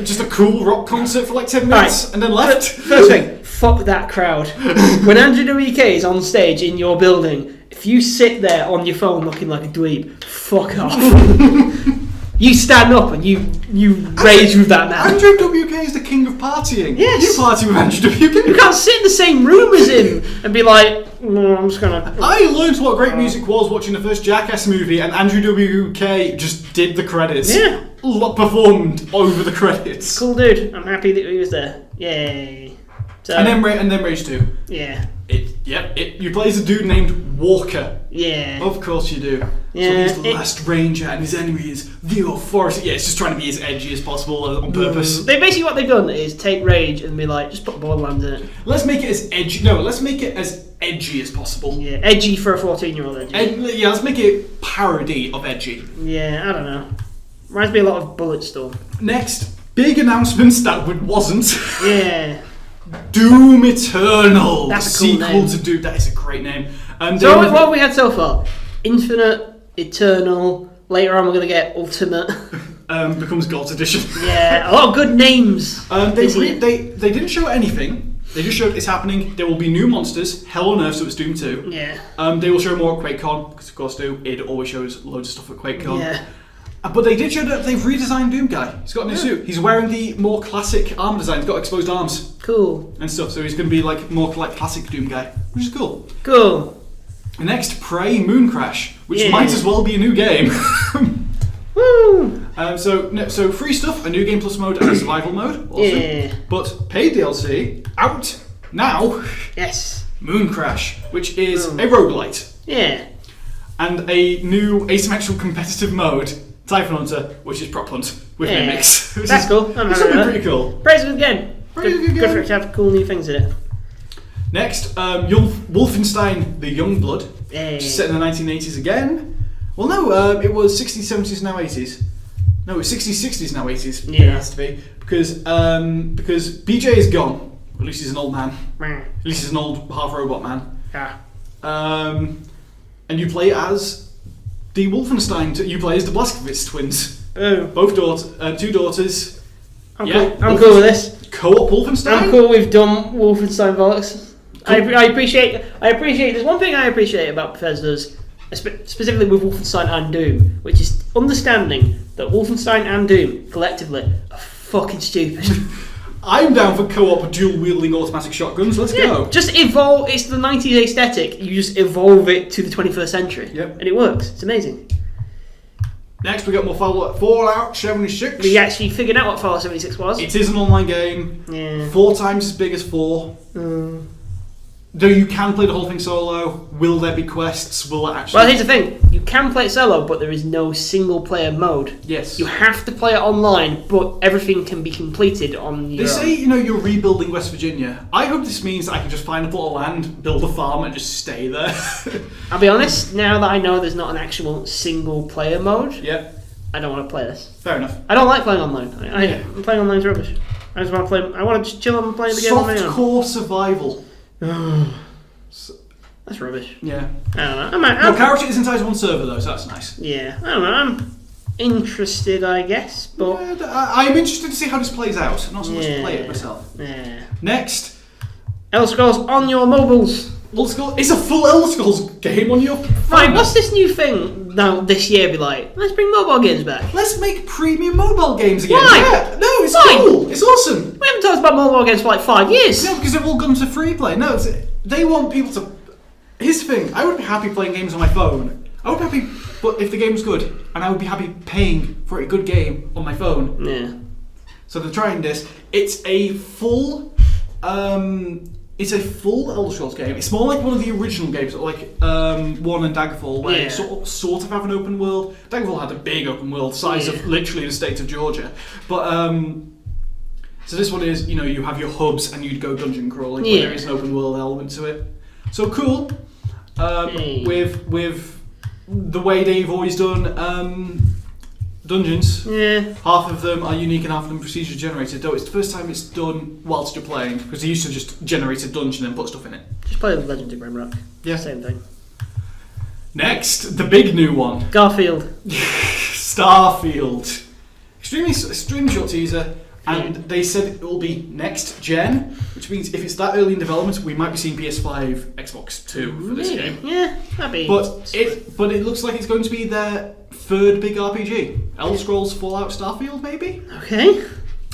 just a cool rock concert for like 10 minutes and then left. First thing, fuck that crowd. When Andrew WK is on stage in your building, if you sit there on your phone looking like a dweeb, fuck off. You stand up and you rage with that man. Andrew WK is the king of partying. Yes. You party with Andrew WK. You can't sit in the same room as him and be like, no, I'm just gonna... I learned what great music was watching the first Jackass movie, and Andrew WK just did the credits. Yeah. Performed over the credits. Cool dude. I'm happy that he was there. Yay. So, And then Rage 2. yeah. You play as a dude named Walker. Yeah. Of course you do. Yeah, So he's the last ranger and his enemy is the authority. Yeah, it's just trying to be as edgy as possible on purpose. They basically what they've done is take Rage and be like, just put Borderlands in it. Let's make it as edgy. No, let's make it as edgy as possible. Yeah, edgy for a 14-year-old edgy. Yeah, let's make it parody of edgy. Yeah, I don't know. Reminds me a lot of Bulletstorm. Next, big announcements that wasn't. Yeah. Doom Eternal. That's a cool sequel name. to Doom. That is a great name. So what have we had so far? Infinite, Eternal. Later on, we're gonna get Ultimate. Becomes God's Edition. Yeah, a lot of good names. They didn't show anything. They just showed it's happening. There will be new monsters. Hell on Earth, so it's Doom 2. Yeah. They will show more at QuakeCon, because of course it always shows loads of stuff at QuakeCon. Yeah. But they did show that they've redesigned Doom Guy. He's got a new suit. He's wearing the more classic armor design. He's got exposed arms Cool. and stuff, so he's going to be like more like classic Doom Guy, which is cool. Cool. Next, Prey Moon Crash, which Yeah. might as well be a new game. Woo! So free stuff, a new game plus mode and a survival mode. Awesome. Yeah. But paid DLC out now. Yes. Moon Crash, which is a roguelite, Yeah. and a new asymmetrical competitive mode, Typhon Hunter, which is Prop Hunt with Yeah. mimics. Which That's is, cool. I'm It's happy something with pretty that. cool. Praise it again. Praise it Good again. for it to have cool new things in it. Next, Wolfenstein: The Youngblood, Hey. which is set in the 1980s again. Well, no, it was 60s, 70s, now 80s. No, it's 60s, 60s, now 80s. Yeah. It has to be because BJ is gone. At least he's an old man. At least he's an old half robot man. Ah. And you play as the Wolfenstein. You play as the Blazkowicz twins. Oh. Both two daughters. I'm Yeah, cool. I'm cool with this. Co-op Wolfenstein. I'm cool with dumb Wolfenstein bollocks. I appreciate. There's one thing I appreciate about Bethesda's, specifically with Wolfenstein and Doom, which is understanding that Wolfenstein and Doom collectively are fucking stupid. I'm down for co-op dual-wielding automatic shotguns. Let's go. Just evolve. It's the 90s aesthetic. You just evolve it to the 21st century, Yep. and it works. It's amazing. Next, we got more Fallout 76. We actually figured out what Fallout 76 was. It is an online game. Yeah. 4 times as big as 4. Though you can play the whole thing solo. Will there be quests? Will it actually... Well, here's the thing. You can play it solo, but there is no single-player mode. Yes. You have to play it online, but everything can be completed on your They say, you're rebuilding West Virginia. I hope this means that I can just find a plot of land, build a farm, and just stay there. I'll be honest, now that I know there's not an actual single-player mode, Yep. I don't want to play this. Fair enough. I don't like playing online. Playing online is rubbish. I just want to play... I want to just chill and play the game on my own. Softcore survival. That's rubbish. Yeah. I don't know. No, character is inside one server though, so that's nice. Yeah, I don't know. I'm interested, I guess, but I'm interested to see how this plays out. Not so much to play it myself. Yeah. Next, Elder Scrolls on your mobiles. Elder Scrolls. It's a full Elder Scrolls game on your phone. Right, what's this new thing now this year? Be like, let's bring mobile games back. Let's make premium mobile games again. Why? Yeah. No, it's Why? cool. It's awesome. We haven't talked about mobile games for like 5 years. No, because they've all gone to free play. No, they want people to. Here's the thing. I would be happy playing games on my phone. I would be happy, but if the game's good, and I would be happy paying for a good game on my phone. Yeah. So they're trying this. It's a full Elder Scrolls game. It's more like one of the original games, like 1 and Daggerfall, where you sort of have an open world. Daggerfall had a big open world, size of literally the state of Georgia. But so this one is, you have your hubs and you'd go dungeon crawling, but there is an open world element to it. So cool. With the way they've always done dungeons. Yeah. Half of them are unique and half of them procedure generated, though it's the first time it's done whilst you're playing, because they used to just generate a dungeon and put stuff in it. Just play the Legends of Grimrock. Yeah. Same thing. Next, the big new one. Garfield. Starfield. Extremely short teaser, and they said it will be next gen, which means if it's that early in development, we might be seeing PS5, Xbox 2 for this game. Yeah, that'd be... But it looks like it's going to be their third big RPG. Elder Scrolls, Fallout, Starfield, maybe? Okay.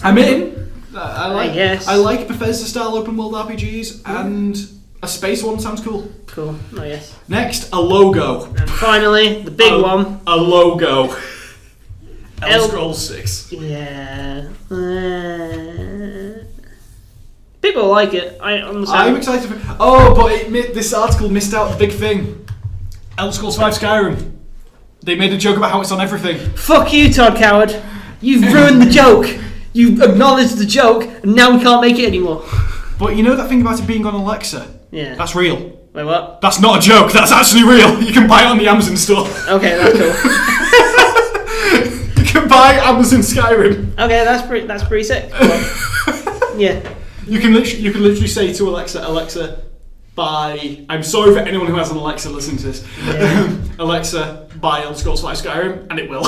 I'm in. I like Bethesda style open world RPGs, and a space one sounds cool. Cool. Oh yes. Next, a logo. And finally, the big one. A logo. Elder Scrolls 6. Yeah. People like it. I understand. I'm excited for. Oh, but this article missed out the big thing. Elder Scrolls 5 Skyrim. They made a joke about how it's on everything. Fuck you, Todd Coward. You've ruined the joke. You acknowledged the joke, and now we can't make it anymore. But you know that thing about it being on Alexa? Yeah. That's real. Wait, what? That's not a joke. That's actually real. You can buy it on the Amazon store. Okay, that's cool. You can buy Amazon Skyrim. Okay, that's pretty sick. Yeah. You can literally say to Alexa, buy. I'm sorry for anyone who has an Alexa listening to this. Yeah. Alexa, buy Elder Scrolls 5 Skyrim, and it will.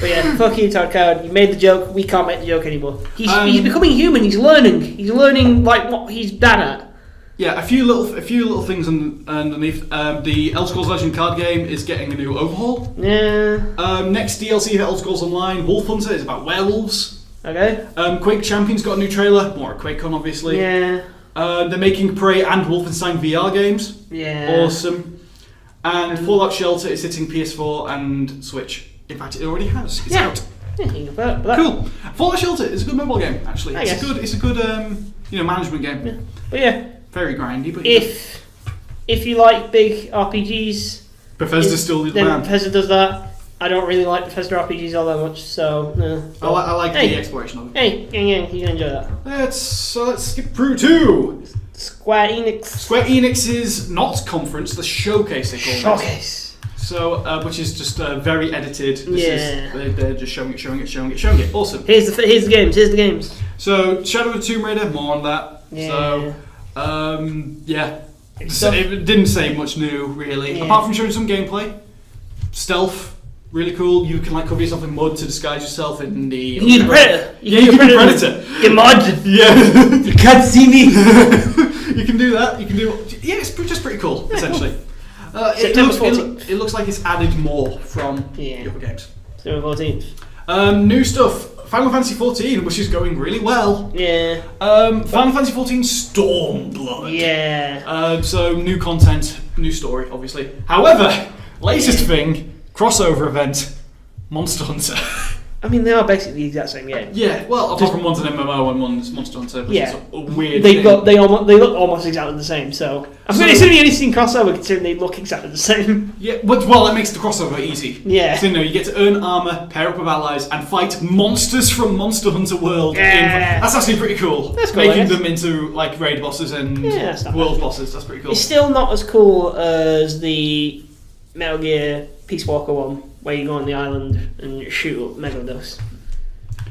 But yeah, fuck you, Todd Coward. You made the joke. We can't make the joke anymore. He's becoming human. He's learning. He's learning like what he's bad at. Yeah, a few little things underneath. The Elder Scrolls Legend card game is getting a new overhaul. Yeah. Next DLC for Elder Scrolls Online, Wolf Hunter, is about werewolves. Okay. Quake Champions got a new trailer. More at QuakeCon, obviously. Yeah. They're making Prey and Wolfenstein VR games. Yeah. Awesome. And Fallout Shelter is hitting PS4 and Switch. In fact, it already has. It's out. Yeah, you can put that. Cool. Fallout Shelter is a good mobile game, actually. I guess. It's a good management game. Yeah. But yeah. Very grindy, but if you like big RPGs, Bethesda's still the then man. Bethesda does that. I don't really like Bethesda RPGs all that much, so no. I like the exploration of it. Hey, yeah, you can enjoy that. Let's skip through to Square Enix. Square Enix's not conference, the showcase they call it. Showcase. So, which is just very edited. They're just showing it. Awesome. Here's the games. So, Shadow of the Tomb Raider, more on that. Yeah. So, it didn't say much new, really. Yeah. Apart from showing some gameplay. Stealth, really cool. You can cover yourself in mud to disguise yourself in the... You can be the Predator. You can be Predator. Get mud. Yeah. You can't see me. You can do that. Yeah, it's just pretty cool, essentially. It looks like it's added more from the other games. September 14th. New stuff. Final Fantasy XIV, which is going really well. Yeah. Final Fantasy XIV Stormblood. Yeah. So new content, new story, obviously. However, latest thing, crossover event, Monster Hunter. I mean, they are basically the exact same game. Yeah, well, apart from one's an MMO and one's Monster Hunter, which is a weird they thing. they look almost exactly the same. So I think it's going to be an interesting crossover considering they look exactly the same. Yeah, well, that makes the crossover easy. Yeah. So you get to earn armor, pair up with allies, and fight monsters from Monster Hunter World. Yeah. That's actually pretty cool. That's cool. Making them into like raid bosses and world bosses. That's pretty cool. It's still not as cool as the Metal Gear Peace Walker one, where you go on the island and shoot up Megalodon.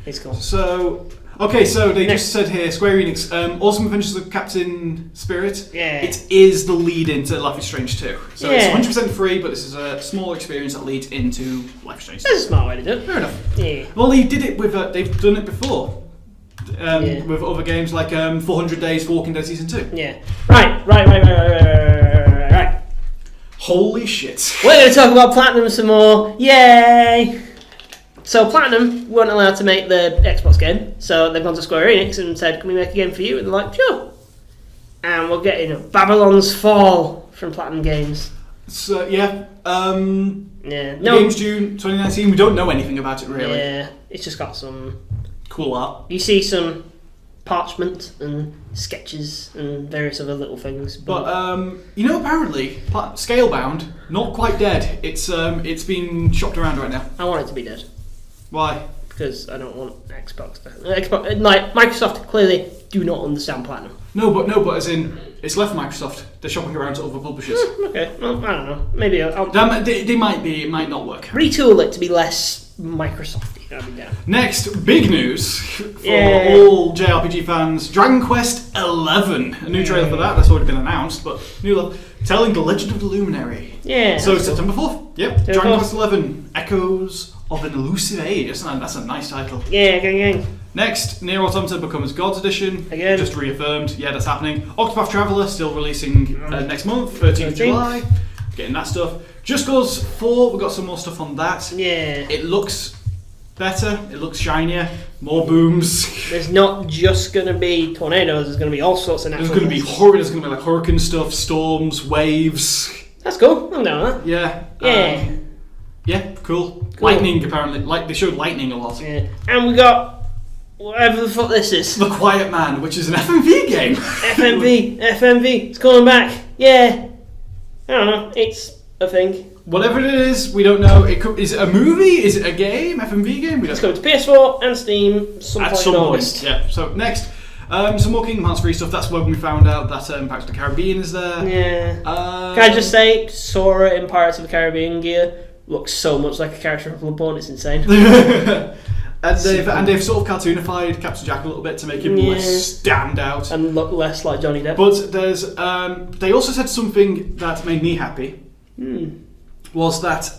It's cool. So they just said here, Square Enix, Awesome Adventures of Captain Spirit. Yeah. It is the lead into Life is Strange 2. So Yeah. it's 100% free, but this is a small experience that leads into Life is Strange 2. That's a smart way to do it. Fair enough. Yeah. Well, they did it with, they've done it before. With other games like 400 Days, Walking Dead Season 2. Yeah. Right. Holy shit. We're going to talk about Platinum some more. Yay! So Platinum weren't allowed to make the Xbox game, so they've gone to Square Enix and said, can we make a game for you? And they're like, sure. And we're getting Babylon's Fall from Platinum Games. So, No. Game's June 2019. We don't know anything about it, really. Yeah, it's just got some... Cool art. You see some parchment and sketches and various other little things. But apparently, Scalebound, not quite dead. It's been shopped around right now. I want it to be dead. Why? Because I don't want Xbox. Like Microsoft clearly do not understand Platinum. No, but as in, it's left Microsoft. They're shopping around to other publishers. Okay, well, I don't know. Maybe I'll They might be. It might not work. retool it to be less Microsofty. That'd be down. Next, big news for all JRPG fans: Dragon Quest XI. A new trailer for that. That's already been announced, but new level telling the Legend of the Luminary. Yeah. So September 4th. Yep. Dragon Quest XI: Echoes of an Elusive Age. That's a nice title. Yeah, gang. Next, Nier Automata becomes Gods Edition. Again. Just reaffirmed. Yeah, that's happening. Octopath Traveler still releasing next month, 13th of July. Getting that stuff. Just Cause 4, we've got some more stuff on that. Yeah. It looks better. It looks shinier. More booms. There's not just going to be tornadoes. There's going to be all sorts of natural. There's going to be There's going to be like hurricane stuff, storms, waves. That's cool. I'm down with that. Yeah. Yeah. Yeah. Cool. Lightning apparently. Like they showed lightning a lot. Yeah. And we got whatever the fuck this is. The Quiet Man, which is an FMV game. FMV. It's coming back. Yeah. I don't know. It's a thing. Whatever it is, we don't know. Is it a movie? Is it a game? FMV game? We don't It's coming to PS4 and Steam at some point in August. Yeah. So next, some more Kingdom Hearts 3 stuff. That's when we found out that Pirates of the Caribbean is there. Yeah. Can I just say, Sora in Pirates of the Caribbean gear looks so much like a character from Bloodborne. It's insane. And they've sort of cartoonified Captain Jack a little bit to make him less stand out and look less like Johnny Depp. But there's they also said something that made me happy. Was that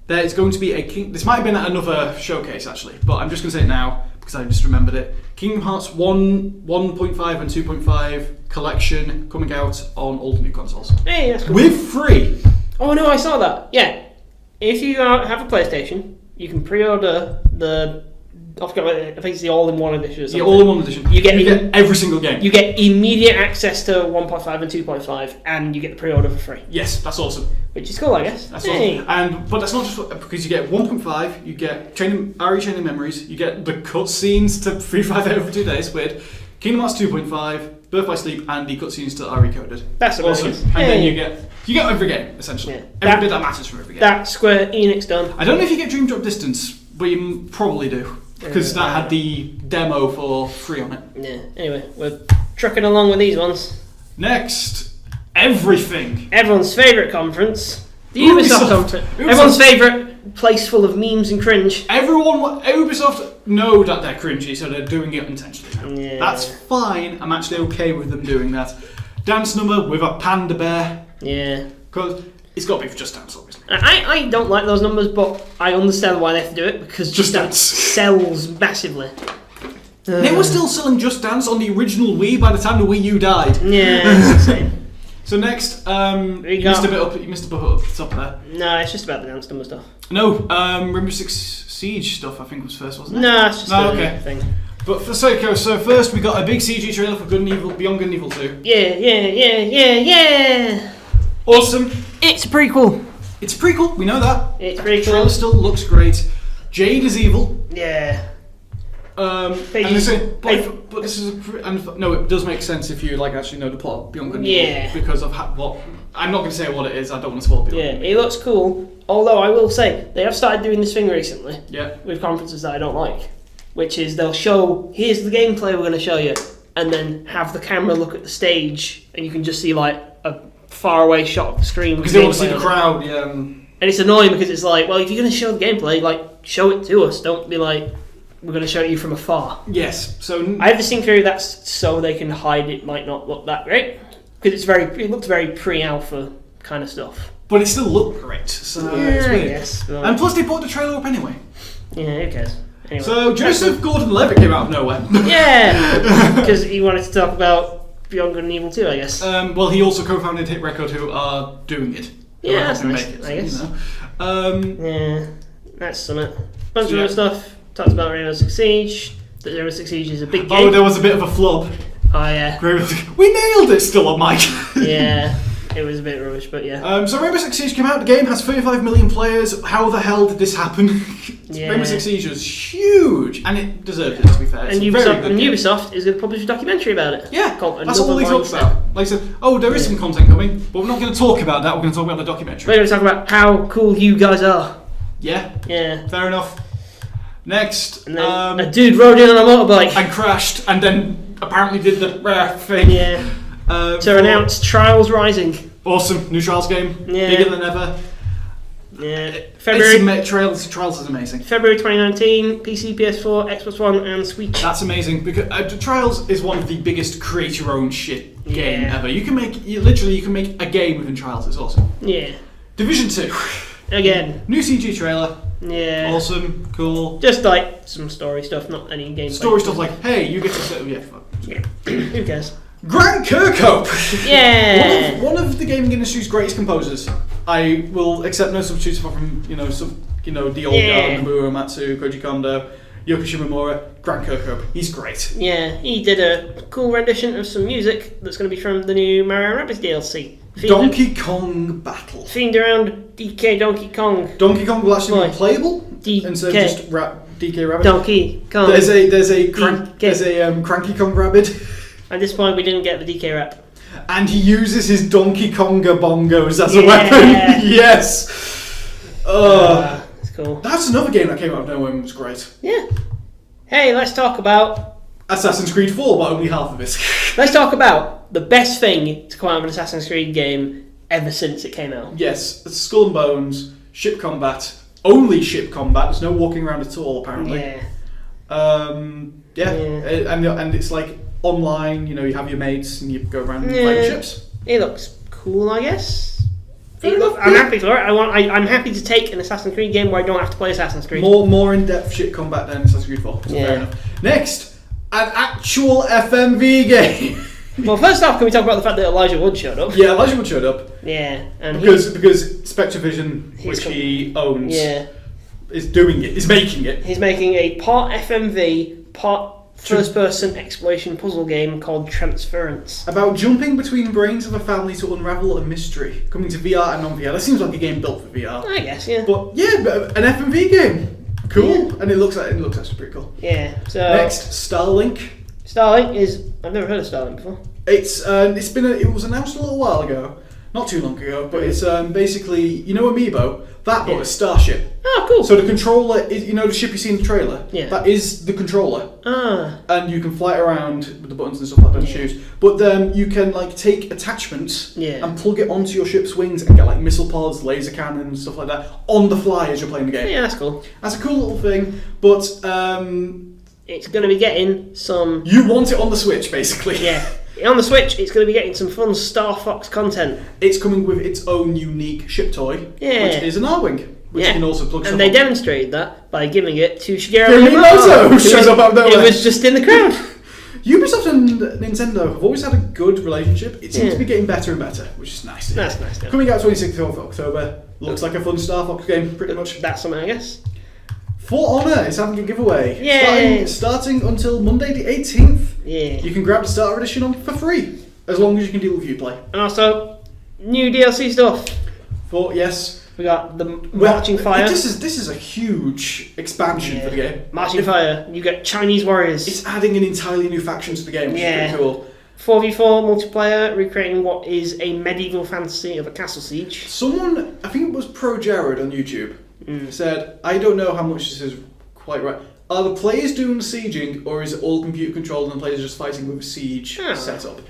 there's going to be this might have been at another showcase actually, but I'm just going to say it now because I just remembered it. Kingdom Hearts 1, 1.5 and 2.5 collection coming out on all the new consoles. Hey, that's cool. With free. Oh no, I saw that. Yeah. If you have a PlayStation, you can pre-order the... I think it's the all-in-one edition or something. Yeah, all-in-one edition. You get every single game. You get immediate access to 1.5 and 2.5, and you get the pre-order for free. Yes, that's awesome. Which is cool, I guess. That's awesome. But that's not just because you get 1.5, you get RE Training Memories, you get the cutscenes to Free Fire every 2 days, weird. Kingdom Hearts 2.5, Birth by Sleep, and the cutscenes to are recoded. That's awesome. And then you get every game essentially. Yeah. Every bit that matters from every game. That Square Enix done. I don't know if you get Dream Drop Distance, but you probably do. Because that had the demo for free on it. Yeah. Anyway, we're trucking along with these ones. Next, everything. Everyone's favourite conference. The Ubisoft conference. Everyone's favourite place full of memes and cringe. Ubisoft know that they're cringy, so they're doing it intentionally. Yeah. That's fine. I'm actually okay with them doing that. Dance number with a panda bear. Yeah. Because it's got to be for Just Dance, obviously. I don't like those numbers, but I understand why they have to do it, because Just Dance sells massively. They were still selling Just Dance on the original Wii by the time the Wii U died. Yeah, it's insane. So next, you missed a bit up the top there. No, it's just about the dance number stuff. No, Rainbow Six Siege stuff I think was first, wasn't it? No, it's just a thing. But so first we got a big CG trailer for Good and Evil, Beyond Good and Evil 2. Yeah. Awesome. It's a prequel. It's pretty cool. We know that. It's pretty cool. The trailer still looks great. Jade is evil. Yeah. And they say, but this is no, it does make sense if you actually know the plot of Beyond Good and Evil because of what I'm not going to say what it is. I don't want to spoil Beyond. Yeah, it looks cool. Although I will say they have started doing this thing recently. Yeah. With conferences that I don't like, which is they'll show here's the gameplay we're going to show you, and then have the camera look at the stage, and you can just see a far away shot of the screen because they want to see the crowd. Yeah. And it's annoying because it's well, if you're going to show the gameplay, show it to us. Don't be we're going to show it you from afar. Yes. So I have this theory that's so they can hide it might not look that great because it looks very pre-alpha kind of stuff. But it still looked great. So it's weird. I guess. But and plus they brought the trailer up anyway. Yeah, who cares? Anyway, so Joseph Gordon-Levitt came out of nowhere. Yeah, because he wanted to talk about Beyond Good and Evil 2, I guess. Well, he also co-founded Hit Record, who are doing it. Yeah, that's nice, I guess. Yeah, that's something. Bunch of other stuff. Talked about Rainbow Six Siege. That Rainbow Six Siege is a big game. Oh, there was a bit of a flub. Oh, yeah. We nailed it still on mic. Yeah, it was a bit rubbish, but yeah. So Rainbow Six Siege came out. The game has 35 million players. How the hell did this happen? Rainbow Six Siege was huge, and it deserved it, to be fair. And Ubisoft is going to publish a documentary about it. Yeah, that's all they talked about. Like I said, there is some content coming, but we're not going to talk about that. We're going to talk about the documentary. We're going to talk about how cool you guys are. Yeah. Yeah. Fair enough. Next, and then a dude rode in on a motorbike and crashed, and then apparently did the rare thing. Yeah. To announce Trials Rising. Awesome, new Trials game. Yeah. Bigger than ever. Yeah. February. Trials is amazing. February 2019, PC, PS4, Xbox One, and Switch. That's amazing because Trials is one of the biggest create your own shit game ever. You can make a game within Trials. It's awesome. Yeah. Division 2. Again. New CG trailer. Yeah. Awesome. Cool. Just some story stuff, not any gameplay. Story stuff hey, you get to sit with fuck. Yeah. Who cares? Grant Kirkhope. Yeah. One of the gaming industry's greatest composers. I will accept no substitutes from the old guard, Nomura Matsu, Koji Kondo, Yoko Shimomura, Grant Kirkhope. He's great. Yeah, he did a cool rendition of some music that's going to be from the new Mario & Rabbids DLC. Donkey Kong Battle. Themed around DK Donkey Kong. Donkey Kong will actually be playable instead of just DK Rabbit. Donkey Kong. There's a Cranky Kong Rabbit. At this point, we didn't get the DK rap. And he uses his Donkey Konga bongos as a weapon. Yes. That's cool. That's another game that came out of nowhere and was great. Yeah. Hey, let's talk about Assassin's Creed 4, but only half of it. Let's talk about the best thing to come out of an Assassin's Creed game ever since it came out. Yes, it's Skull and Bones, ship combat, only ship combat. There's no walking around at all, apparently. Yeah. And it's online. You have your mates and you go around and fight ships. It looks cool, I guess. I'm happy for it. I'm happy to take an Assassin's Creed game where I don't have to play Assassin's Creed. More in-depth ship combat than Assassin's Creed 4. So fair enough. Next, an actual FMV game. Well, first off, can we talk about the fact that Elijah Wood showed up? Yeah, Elijah Wood showed up. Yeah, and because Spectravision, which he owns, is making it. He's making a part FMV, part first-person exploration puzzle game called Transference. About jumping between brains of a family to unravel a mystery, coming to VR and non-VR. That seems like a game built for VR. I guess, yeah. But an FMV game. Cool. Yeah. And it looks actually pretty cool. Yeah. So next, Starlink. Starlink is... I've never heard of Starlink before. It was announced a little while ago. Not too long ago, but it's basically, Amiibo? That but a Starship. Oh, cool. So the controller is, the ship you see in the trailer? Yeah. That is the controller. Ah. And you can fly it around with the buttons and stuff like that and choose. But then you can take attachments and plug it onto your ship's wings and get missile pods, laser cannon, stuff like that on the fly as you're playing the game. Yeah, that's cool. That's a cool little thing, but it's going to be getting some... You want it on the Switch, basically. Yeah. On the Switch, it's going to be getting some fun Star Fox content. It's coming with its own unique ship toy, which is an R-Wing, which you can also plug stuff And they on. demonstrated that by giving it to Shigeru Miyamoto, who shows up out of nowhere. It was just in the crowd. Ubisoft and Nintendo have always had a good relationship. It seems to be getting better and better, which is nice. That's nice. Yeah. Coming out 26th of October, looks like a fun Star Fox game, pretty much. That's something, I guess. For Honor is having a giveaway. Yeah. Starting until Monday the 18th. Yeah. You can grab the starter edition for free, as long as you can deal with Uplay. And also, new DLC stuff. There's We got the Marching Fire. This is a huge expansion for the game. Marching Fire. You get Chinese warriors. It's adding an entirely new faction to the game, which is pretty cool. 4v4 multiplayer, recreating what is a medieval fantasy of a castle siege. Someone, I think it was Pro Jared on YouTube, said, I don't know how much this is quite right. Are the players doing the sieging, or is it all computer controlled and the players are just fighting with a siege setup?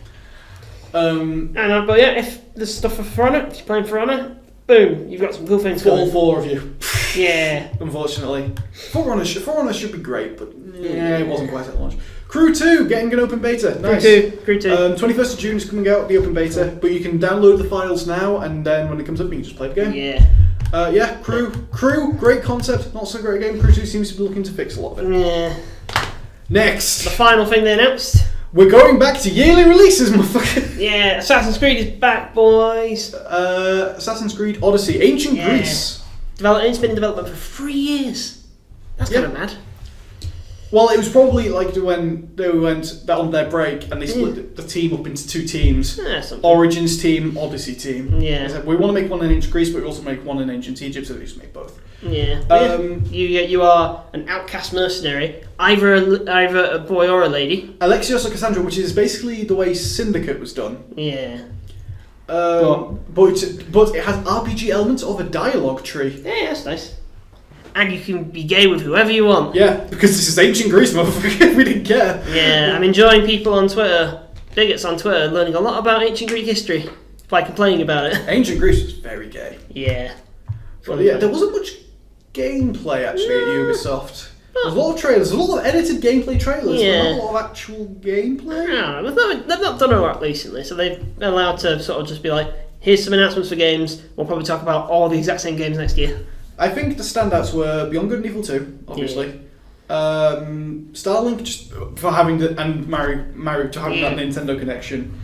But yeah, if there's stuff for Honor, if you're playing for Honor, boom, you've got some cool things for all 4 of you. Yeah. Unfortunately. For Honor should be great, but it wasn't quite at launch. Crew 2 getting an open beta. Nice. Crew 2. 21st of June is coming out, the open beta, but you can download the files now, and then when it comes up, you can just play the game. Yeah. Crew, great concept, not so great game. Crew 2 seems to be looking to fix a lot of it. Yeah. Next. The final thing they announced. We're going back to yearly releases, motherfucker. Yeah, Assassin's Creed is back, boys. Assassin's Creed Odyssey, Ancient Greece. It's been in development for 3 years. That's kind of mad. Well, it was probably like when they went on their break and they split the team up into 2 teams. Origins team, Odyssey team. Yeah. Said, we want to make one in Ancient Greece, but we also make one in Ancient Egypt, so they just make both. Yeah. You are an outcast mercenary, either a boy or a lady. Alexios or Cassandra, which is basically the way Syndicate was done. Yeah. But it has RPG elements of a dialogue tree. Yeah, that's nice. And you can be gay with whoever you want. Yeah, because this is Ancient Greece, motherfucker. We didn't care. Yeah, I'm enjoying people on Twitter, bigots on Twitter, learning a lot about ancient Greek history by complaining about it. Ancient Greece was very gay. Yeah. But yeah, there wasn't much gameplay actually at Ubisoft. There's a lot of trailers, there's a lot of edited gameplay trailers, but not a lot of actual gameplay. Yeah, they've not done a lot recently, so they've been allowed to sort of just be like, here's some announcements for games, we'll probably talk about all the exact same games next year. I think the standouts were Beyond Good and Evil 2, obviously. Starlink, just for having and Mario to having that Nintendo connection.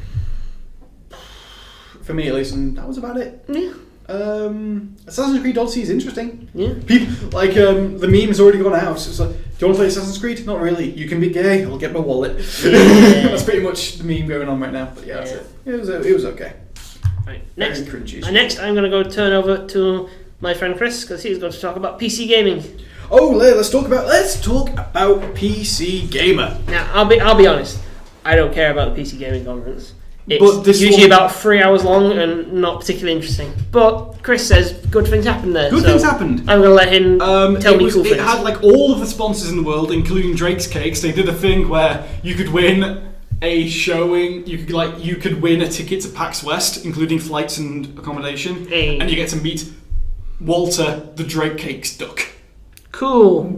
For me at least, and that was about it. Yeah. Assassin's Creed Odyssey is interesting. Yeah. People like the meme has already gone out. It's like, do you want to play Assassin's Creed? Not really. You can be gay. I'll get my wallet. Yeah. That's pretty much the meme going on right now. But yeah, that's it. It was okay. Right. Next, I'm going to go turn over to my friend Chris because he's going to talk about PC gaming. Oh, let's talk about PC Gamer. Now, I'll be honest. I don't care about the PC gaming conference. It's usually about 3 hours long and not particularly interesting. But Chris says good things happened there. Good things happened. I'm going to let him tell me cool things. It had like all of the sponsors in the world, including Drake's Cakes. They did a thing where you could win a showing. You could win a ticket to PAX West, including flights and accommodation, and you get to meet Walter, the Drake Cakes duck. Cool.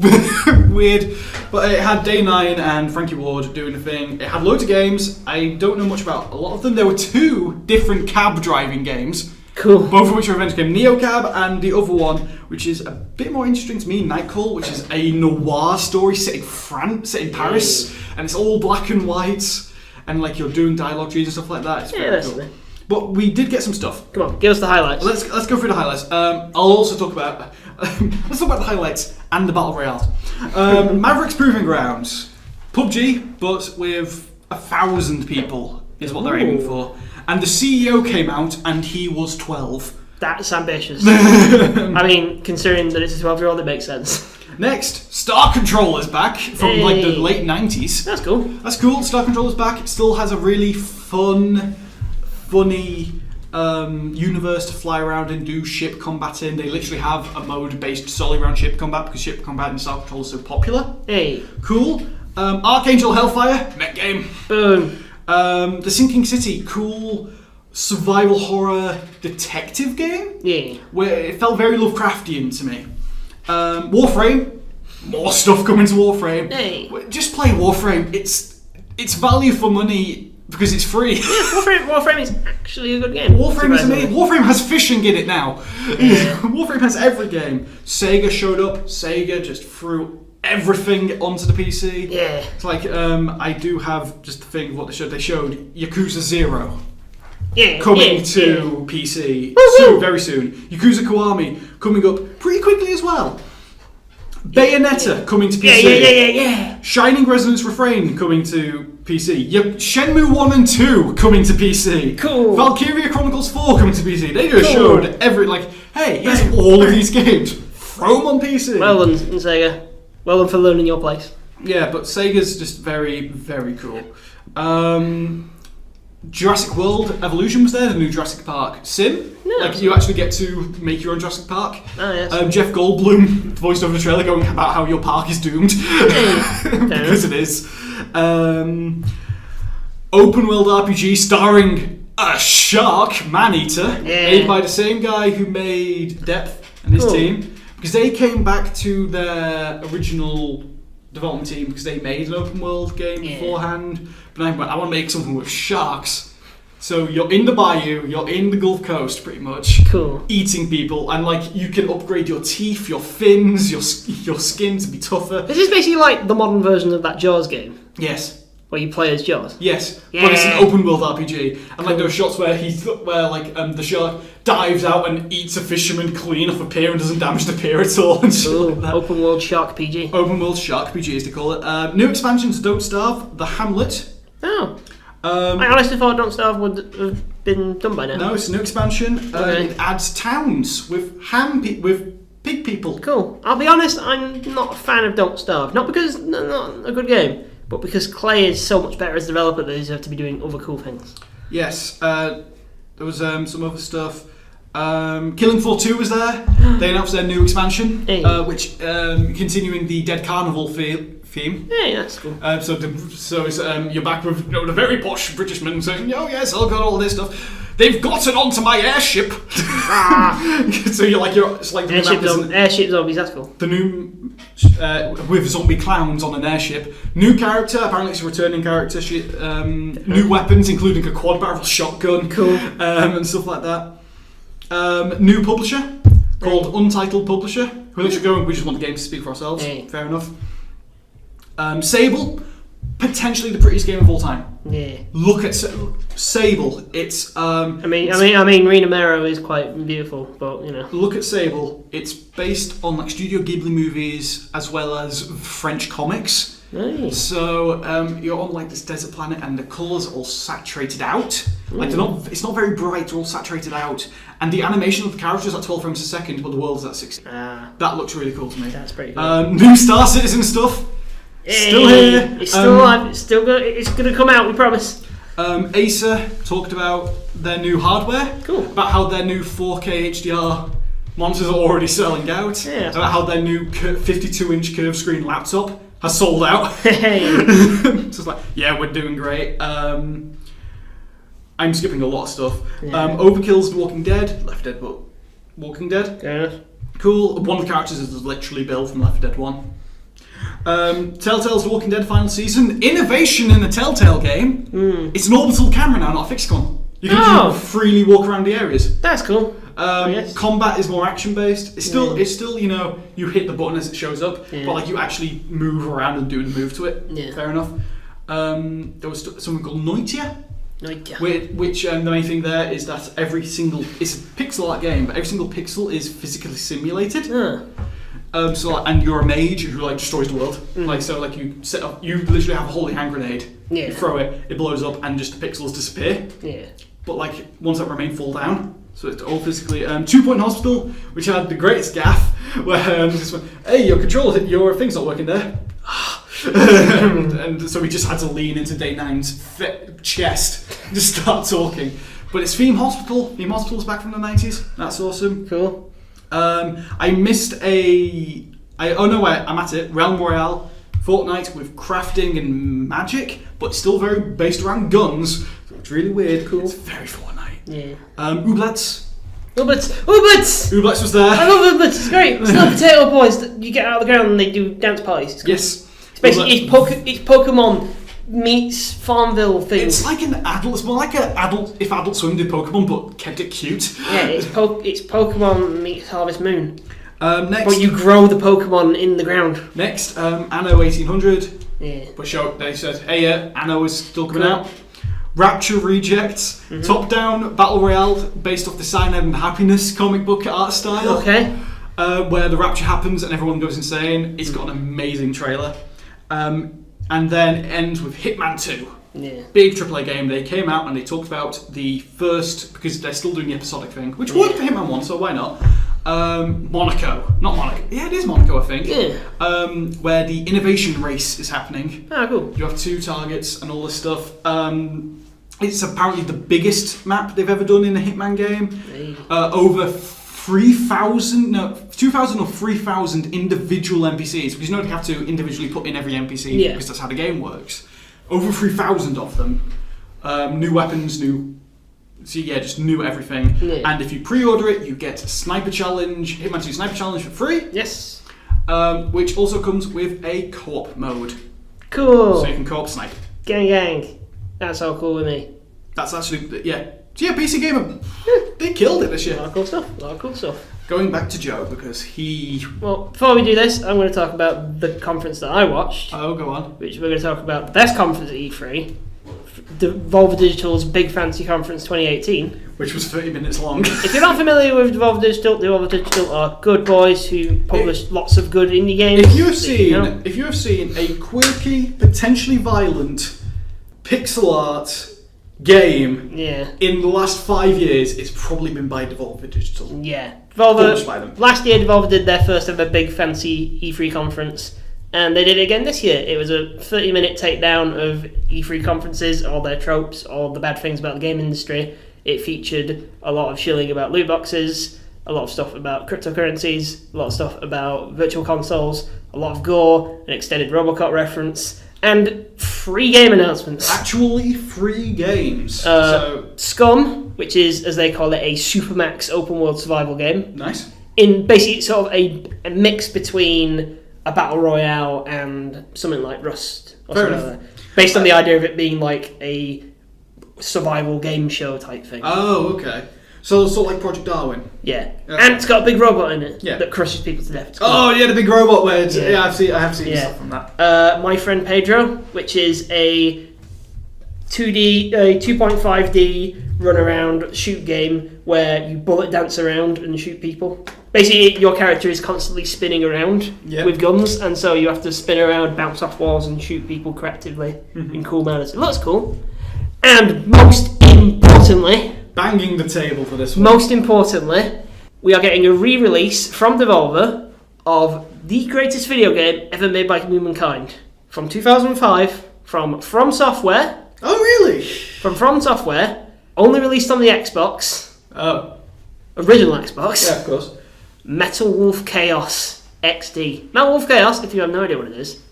Weird. But it had Day 9 and Frankie Ward doing a thing. It had loads of games. I don't know much about a lot of them. There were 2 different cab driving games. Cool. Both of which are adventure games. Neo Cab and the other one, which is a bit more interesting to me, Nightcall, which is a noir story set in France, set in Paris. And it's all black and white. And like you're doing dialogue trees and stuff like that. It's very cool. But we did get some stuff. Come on, give us the highlights. Let's go through the highlights. I'll also talk about the highlights and the battle royales. Maverick's Proving Grounds, PUBG, but with 1,000 people is what they're aiming for. And the CEO came out and he was 12. That's ambitious. I mean, considering that it's a 12-year-old, it makes sense. Next, Star Control is back from like the late 90s. That's cool. That's cool. Star Control is back. It still has a really funny universe to fly around and do ship combat in. They literally have a mode based solely around ship combat because ship combat in Star Control is so popular. Hey. Cool. Archangel Hellfire, mech game. Boom. The Sinking City, cool survival horror detective game. Yeah. Where it felt very Lovecraftian to me. Warframe, more stuff coming to Warframe. Hey. Just play Warframe. It's value for money. Because it's free. Yeah, Warframe is actually a good game. Warframe is amazing. Warframe has fishing in it now. Yeah. Warframe has every game. Sega showed up. Sega just threw everything onto the PC. Yeah. It's like, I do have just the thing of what they showed. They showed Yakuza 0 coming to PC very soon. Yakuza Kiwami coming up pretty quickly as well. Bayonetta coming to PC. Yeah. Shining Resonance Refrain coming to PC. Shenmue 1 and 2 coming to PC. Cool. Valkyria Chronicles 4 coming to PC. They just showed hey, Hey, here's all of these games. Throw them on PC. Well done, Sega. Well done for learning your place. Yeah, but Sega's just very, very cool. Jurassic World Evolution was there, the new Jurassic Park sim. No. Like, you actually get to make your own Jurassic Park. Oh, yes. Jeff Goldblum voiced over the trailer going about how your park is doomed. Because it is. Open world RPG starring a shark, Man-Eater, made by the same guy who made Depth and his team. Because they came back to their original development team because they made an open world game beforehand. But I went, I want to make something with sharks. So you're in the bayou, you're in the Gulf Coast pretty much, eating people, and like you can upgrade your teeth, your fins, your skin to be tougher. This is basically like the modern version of that Jaws game. Yes. Where you play as Jaws. Yes, but it's an open world RPG, and like there are shots where the shark dives out and eats a fisherman clean off a pier and doesn't damage the pier at all. And shit like that. Open world shark PG. Open world shark PG, as they call it. New expansions: Don't Starve, The Hamlet. Oh. I honestly thought Don't Starve would have been done by now. No, it's a new expansion. It adds towns with pig people. Cool. I'll be honest, I'm not a fan of Don't Starve. Not because it's not a good game, but because Clay is so much better as a developer that they have to be doing other cool things. Yes. There was some other stuff. Killing Floor 2 was there. They announced their new expansion, which continuing the Dead Carnival theme. Hey, that's cool. So it's, you're back with the very posh British men saying, "Oh yes, I've got all this stuff. They've gotten onto my airship." So it's like airship zombies. That's cool. The new with zombie clowns on an airship. New character. Apparently, it's a returning character. New weapons, including a quad barrel shotgun. Cool. And stuff like that. New publisher called Untitled Publisher. Who literally going, we just want the game to speak for ourselves. Fair enough. Sable, potentially the prettiest game of all time. Yeah. Look at Sable. It's. I mean, Rina Mero is quite beautiful, but you know. Look at Sable. It's based on like Studio Ghibli movies as well as French comics. Nice. So you're on like this desert planet, and the colours are all saturated out. Like they're not. It's not very bright. They're all saturated out, and the animation of the characters at 12 frames a second, but the world is at 60. That looks really cool to me. That's pretty cool. New Star Citizen stuff. Still here. It's still alive. It's still good. It's going to come out. We promise. Acer talked about their new hardware. Cool. About how their new 4K HDR monitors are already selling out. Yeah. About how their new 52-inch curved screen laptop has sold out. Hey. So it's like, yeah, we're doing great. I'm skipping a lot of stuff. Yeah. Overkill's The Walking Dead. Left Dead, but Walking Dead. Yeah. Cool. One of the characters is literally Bill from Left Dead 1. Telltale's The Walking Dead final season. Innovation in the Telltale game. It's an orbital camera now, not a fixed one. You can freely walk around the areas. That's cool. Combat is more action based. It's still you hit the button as it shows up, but like you actually move around and do the move to it. Yeah. Fair enough. There was something called Noitia. Which the main thing there is that it's a pixel art game, but every single pixel is physically simulated. And you're a mage who like destroys the world. Like you set up, you literally have a holy hand grenade. Yeah. You throw it, it blows up, and just the pixels disappear. Yeah. But like ones that remain fall down. So it's all physically. 2 Point Hospital, which had the greatest gaff, where just went, "Hey, your thing's not working there." and so we just had to lean into Day 9's chest and just start talking. But it's Theme Hospital. Theme Hospital's back from the 90s. That's awesome. Cool. I missed I'm at it. Realm Royale, Fortnite with crafting and magic, but still very based around guns. So it's really weird. Cool. It's very Fortnite. Yeah. Ooblets. Ooblets was there. I love Ooblets. It's great. It's little potato boys that you get out of the ground and they do dance parties. It's cool. Yes. It's basically it's Pokemon meets Farmville things. It's like an adult. It's more like if Adult Swim did Pokemon but kept it cute. Yeah, it's Pokemon meets Harvest Moon. Next, but you grow the Pokemon in the ground. Next, Anno 1800. Yeah. But they said, hey, Anno is still coming out. Rapture Rejects, top-down battle royale based off the Cyanide and Happiness comic book art style. Okay. Where the rapture happens and everyone goes insane. It's got an amazing trailer. And then ends with Hitman 2. Yeah. Big AAA game. They came out and they talked about the first, because they're still doing the episodic thing, which worked for Hitman 1, so why not? Monaco. Not Monaco. Yeah, it is Monaco, I think. Yeah. Where the innovation race is happening. Ah, cool. You have 2 targets and all this stuff. It's apparently the biggest map they've ever done in a Hitman game. Hey. Over 2,000 or 3,000 individual NPCs, because you know they have to individually put in every NPC because that's how the game works. Over 3,000 of them. New weapons, just new everything. Yeah. And if you pre-order it, you get Sniper Challenge, Hitman 2 Sniper Challenge for free. Yes. Which also comes with a co-op mode. Cool. So you can co-op snipe. Gang. That's all cool with me. That's actually, yeah. So yeah, PC Gamer, they killed it this year. A lot of cool stuff. Going back to Joe, because he... Well, before we do this, I'm going to talk about the conference that I watched. Oh, go on. Which we're going to talk about the best conference at E3. Devolver Digital's Big Fancy Conference 2018. Which was 30 minutes long. If you're not familiar with Devolver Digital are good boys who publish lots of good indie games. If you have seen a quirky, potentially violent, pixel art game in the last 5 years, it's probably been by Devolver Digital. Yeah. Published by them. Last year, Devolver did their first ever Big Fancy E3 conference. And they did it again this year. It was a 30-minute takedown of E3 conferences, all their tropes, all the bad things about the game industry. It featured a lot of shilling about loot boxes, a lot of stuff about cryptocurrencies, a lot of stuff about virtual consoles, a lot of gore, an extended Robocop reference, and free game announcements. Actually free games. Scum, which is, as they call it, a Supermax open-world survival game. Nice. In basically sort of a mix between a battle royale and something like Rust or Fair something enough. like that. Based on the idea of it being like a survival game show type thing. Oh, okay. So sort of like Project Darwin. Yeah. Okay. And it's got a big robot in it Yeah. that crushes people to death. Oh yeah, the big robot words. Yeah. I have seen stuff from that. My Friend Pedro, which is a 2.5D run around shoot game where you bullet dance around and shoot people. Basically, your character is constantly spinning around with guns, and so you have to spin around, bounce off walls, and shoot people correctively in cool manners. It looks cool. And most importantly... Banging the table for this one. Most importantly, we are getting a re-release from Devolver of the greatest video game ever made by humankind. From 2005, from Software. Oh, really? From Software, only released on the Xbox. Oh. Original Xbox. Yeah, of course. Metal Wolf Chaos XD. Metal Wolf Chaos, if you have no idea what it is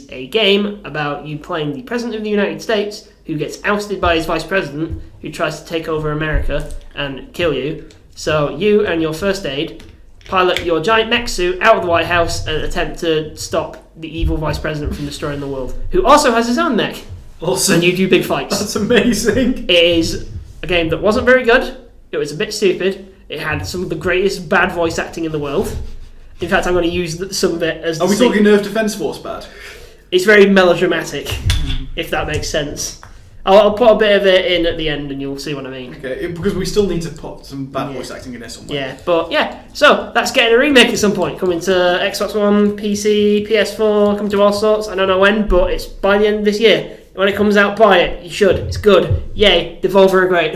a game about you playing the President of the United States who gets ousted by his Vice President who tries to take over America and kill you. So you and your first aid pilot your giant mech suit out of the White House and attempt to stop the evil Vice President from destroying the world, who also has his own mech. Awesome. And you do big fights. That's amazing. It is a game that wasn't very good. It was a bit stupid. It had some of the greatest bad voice acting in the world. In fact, I'm going to use some of it as... Are we talking Nerf Defense Force bad? It's very melodramatic, if that makes sense. I'll put a bit of it in at the end and you'll see what I mean. Okay, because we still need to put some bad voice acting in there somewhere. Yeah, but yeah. So, that's getting a remake at some point. Coming to Xbox One, PC, PS4, coming to all sorts. I don't know when, but it's by the end of this year. When it comes out, buy it. You should. It's good. Yay, Devolver are great.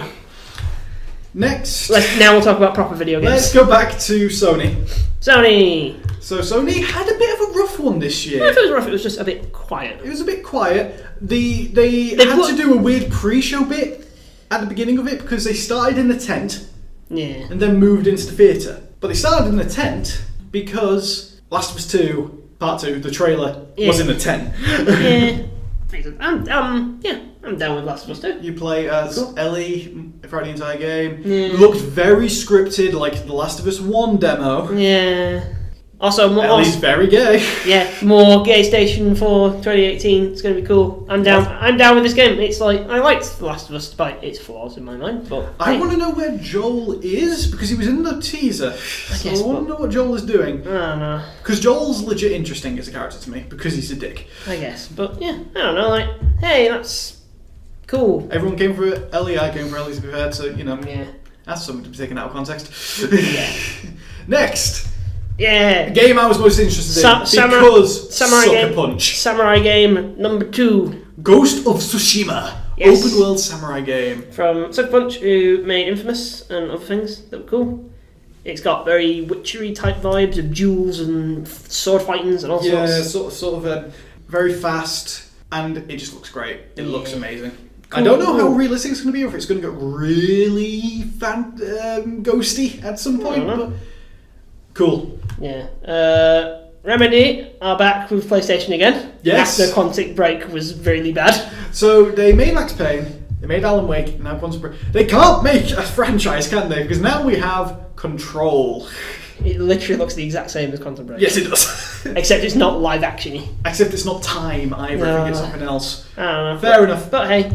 Next. Now we'll talk about proper video games. Let's go back to Sony. Sony! So Sony had a bit of a rough one this year. If it was rough, it was just a bit quiet. It was a bit quiet. They had to do a weird pre-show bit at the beginning of it because they started in the tent and then moved into the theatre. But they started in the tent because Last of Us 2, Part 2, the trailer, was in the tent. Yeah. I'm down with Last of Us 2. You play as Ellie throughout the entire game. Yeah. Looked very scripted, like the Last of Us 1 demo. Yeah. Also, more... Ellie's very gay. Yeah, more Gay Station for 2018. It's going to be cool. I'm down. Yeah. I'm down with this game. It's like, I liked The Last of Us despite its flaws in my mind. But I want to know where Joel is because he was in the teaser. I want to know what Joel is doing. I don't know. Because Joel's legit interesting as a character to me because he's a dick. I guess, but yeah, I don't know. Like, hey, that's cool. Everyone came for Ellie. I came for Ellie to be fair. So that's something to be taken out of context. Yeah. Next. Yeah. A game I was most interested in because Sucker Punch. Samurai game number 2. Ghost of Tsushima. Yes. Open world samurai game. From Sucker Punch, who made Infamous and other things that were cool. It's got very witchery type vibes of duels and sword fightings and all sorts. Yeah, sort of very fast, and it just looks great. It looks amazing. Cool. I don't know how realistic it's going to be, or if it's going to get really ghosty at some point. But cool. Yeah. Remedy are back with PlayStation again. Yes. After Quantic Break was really bad. So they made Max Payne, they made Alan Wake, now Quantum Break. They can't make a franchise, can they? Because now we have Control. It literally looks the exact same as Quantum Break. Yes, it does. Except it's not live action-y. Except it's not time either. I think it's something else. I don't know. Fair enough. But hey,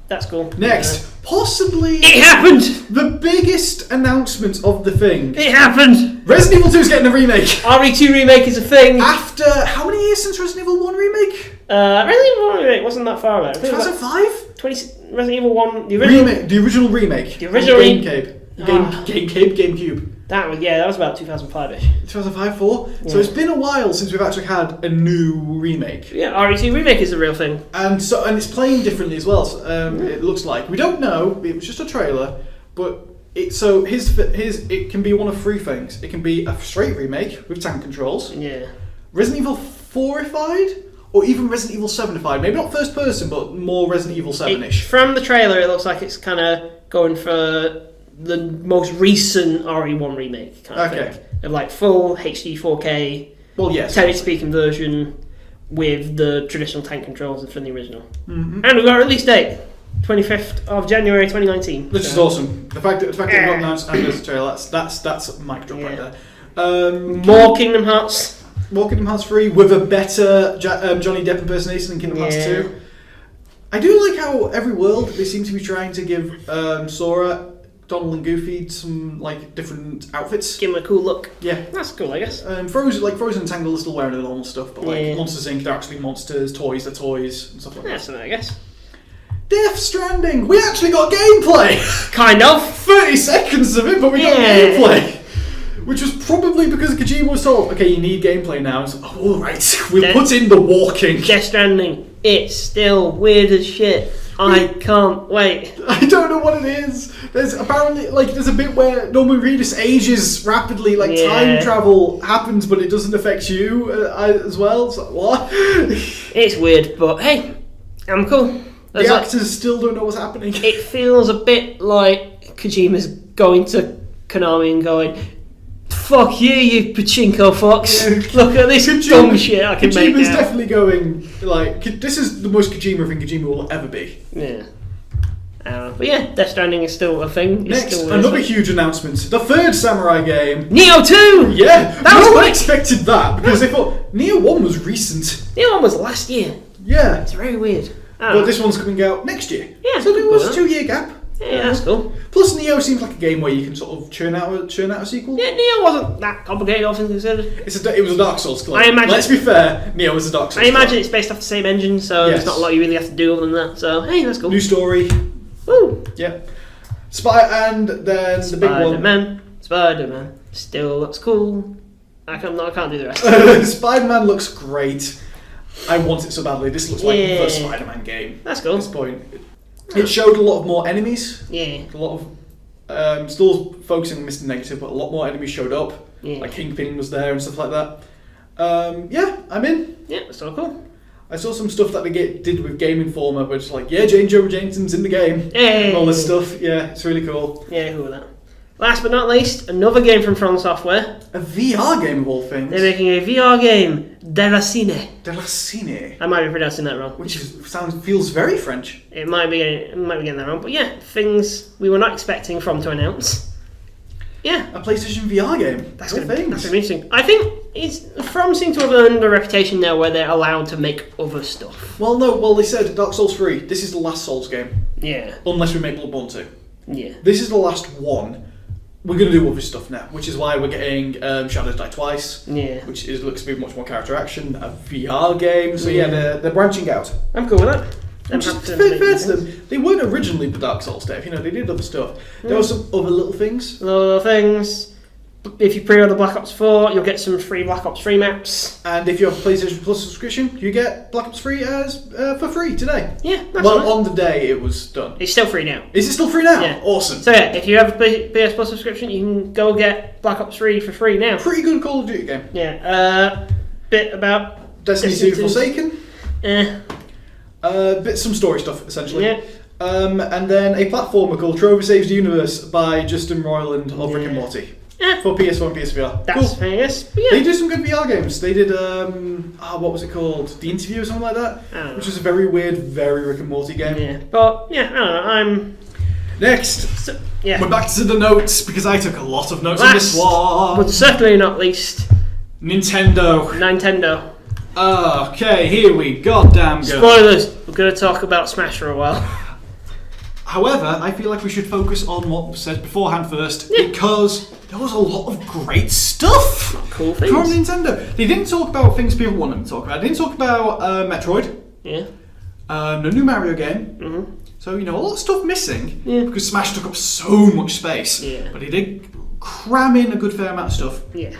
that's cool. Next, possibly it happened! the biggest announcement of the thing. It happened! Resident Evil 2 is getting a remake. RE2 remake is a thing. After how many years since Resident Evil 1 remake? Resident Evil 1 remake wasn't that far away. 2005? 20, Resident Evil 1, the original. The original remake. The original GameCube. That was about 2005ish. 2005-4? Yeah. So it's been a while since we've actually had a new remake. Yeah, RE2 remake is the real thing. And it's playing differently as well. It looks like. We don't know. It was just a trailer, but it can be one of three things. It can be a straight remake with tank controls. Yeah. Resident Evil 4ified, or even Resident Evil 7ified. Maybe not first person, but more Resident Evil 7ish. From the trailer, it looks like it's kind of going for the most recent RE1 remake kind of thing. Of like full HD 4K, well, yes, 1080p conversion with the traditional tank controls from the original. Mm-hmm. And we've got a release date, 25th of January 2019. Which is awesome. The fact that it got announced and there's a trailer, that's a mic drop right there. More Kingdom Hearts. More Kingdom Hearts 3 with a better Johnny Depp impersonation than Kingdom Hearts 2. I do like how every world they seem to be trying to give Sora, Donald and Goofy some like different outfits. Give them a cool look. Yeah, that's cool, I guess. Frozen and Tangled are still wearing the normal stuff, but like Monsters Inc. they're actually monsters, toys they're toys and stuff like that. That's something, I guess. Death Stranding, we actually got gameplay. Kind of. 30 seconds of it, but we got gameplay. Which was probably because Kojima was told, okay, you need gameplay now. It's like, oh, all right, we'll put in the walking. Death Stranding, it's still weird as shit. I can't wait. I don't know what it is. There's apparently, there's a bit where Norman Reedus ages rapidly, time travel happens, but it doesn't affect you as well. So, what? It's weird, but hey, I'm cool. The actors still don't know what's happening. It feels a bit like Kojima's going to Konami and going, fuck you pachinko fucks. Yeah. Look at this dumb shit I can make now. Kojima's definitely going, this is the most Kojima thing Kojima will ever be. Yeah. But yeah, Death Stranding is still a thing. Next, another huge announcement. The third Samurai game. Neo 2! Yeah! No one expected that, because they thought Neo 1 was recent. Neo 1 was last year. Yeah. It's very weird. But this one's coming out next year. Yeah. So there was a 2-year gap. Yeah, that's cool. Plus, Neo seems like a game where you can sort of churn out a sequel. Yeah, Neo wasn't that complicated, all things considered. It was a Dark Souls clone. Let's be fair, Neo was a Dark Souls I imagine it's based off the same engine, so there's not a lot you really have to do other than that. So, hey, that's cool. New story. Woo! Yeah. And then the big one. Spider-Man. Still looks cool. I can't do the rest. Spider-Man looks great. I want it so badly. This looks like the Spider-Man game. That's cool. At this point. It showed a lot of more enemies. Yeah. A lot of still focusing on Mr. Negative, but a lot more enemies showed up. Yeah. Like Kingpin was there and stuff like that. Yeah, I'm in. Yeah, it's so cool. I saw some stuff that they did with Game Informer, where it's like, Jane Joe Jameson's in the game. Hey. And all this stuff. Yeah, it's really cool. Yeah, cool with that. Last but not least, another game from From Software. A VR game of all things. They're making a VR game, Della Cine. Della Cine. I might be pronouncing that wrong. Feels very French. It might be getting that wrong, but yeah, things we were not expecting From to announce. Yeah, a PlayStation VR game. That's going to be interesting. I think From seem to have earned a reputation now where they're allowed to make other stuff. Well, they said Dark Souls 3. This is the last Souls game. Yeah. Unless we make Bloodborne 2. Yeah. This is the last one. We're going to do other stuff now, which is why we're getting Shadows Die Twice, which looks to be much more character action, a VR game. So yeah, they're branching out. I'm cool with that. Which is fair to them. They weren't originally the Dark Souls, Dave. They did other stuff. There were some other little things. if you pre-order Black Ops 4, you'll get some free Black Ops 3 maps. And if you have a PlayStation Plus subscription, you get Black Ops 3 for free today. Yeah, that's well, right. on the day it was done. It's still free now. Is it still free now? Yeah. Awesome. So yeah, if you have a PS Plus subscription, you can go get Black Ops 3 for free now. Pretty good Call of Duty game. Yeah. Bit about Destiny 2 Forsaken. Some story stuff, essentially. Yeah. And then a platformer called Trover Saves the Universe by Justin Roiland of Rick and Morty. For PS4 and PSVR. That's cool. famous. Yeah. They do some good VR games. They did, what was it called? The Interview or something like that? Which was a very weird, very Rick and Morty game. Yeah. But, yeah, I don't know. Next. Yeah. We're back to the notes, because I took a lot of notes on this one. But certainly not least, Nintendo. Okay, here we goddamn go. Spoilers. We're going to talk about Smash for a while. However, I feel like we should focus on what was said beforehand first, because there was a lot of great stuff Cool things. from Nintendo. They didn't talk about things people want them to talk about. They didn't talk about Metroid. Yeah. No new Mario game. Mm-hmm. So, a lot of stuff missing, Yeah. because Smash took up so much space. Yeah. But they did cram in a good fair amount of stuff. Yeah.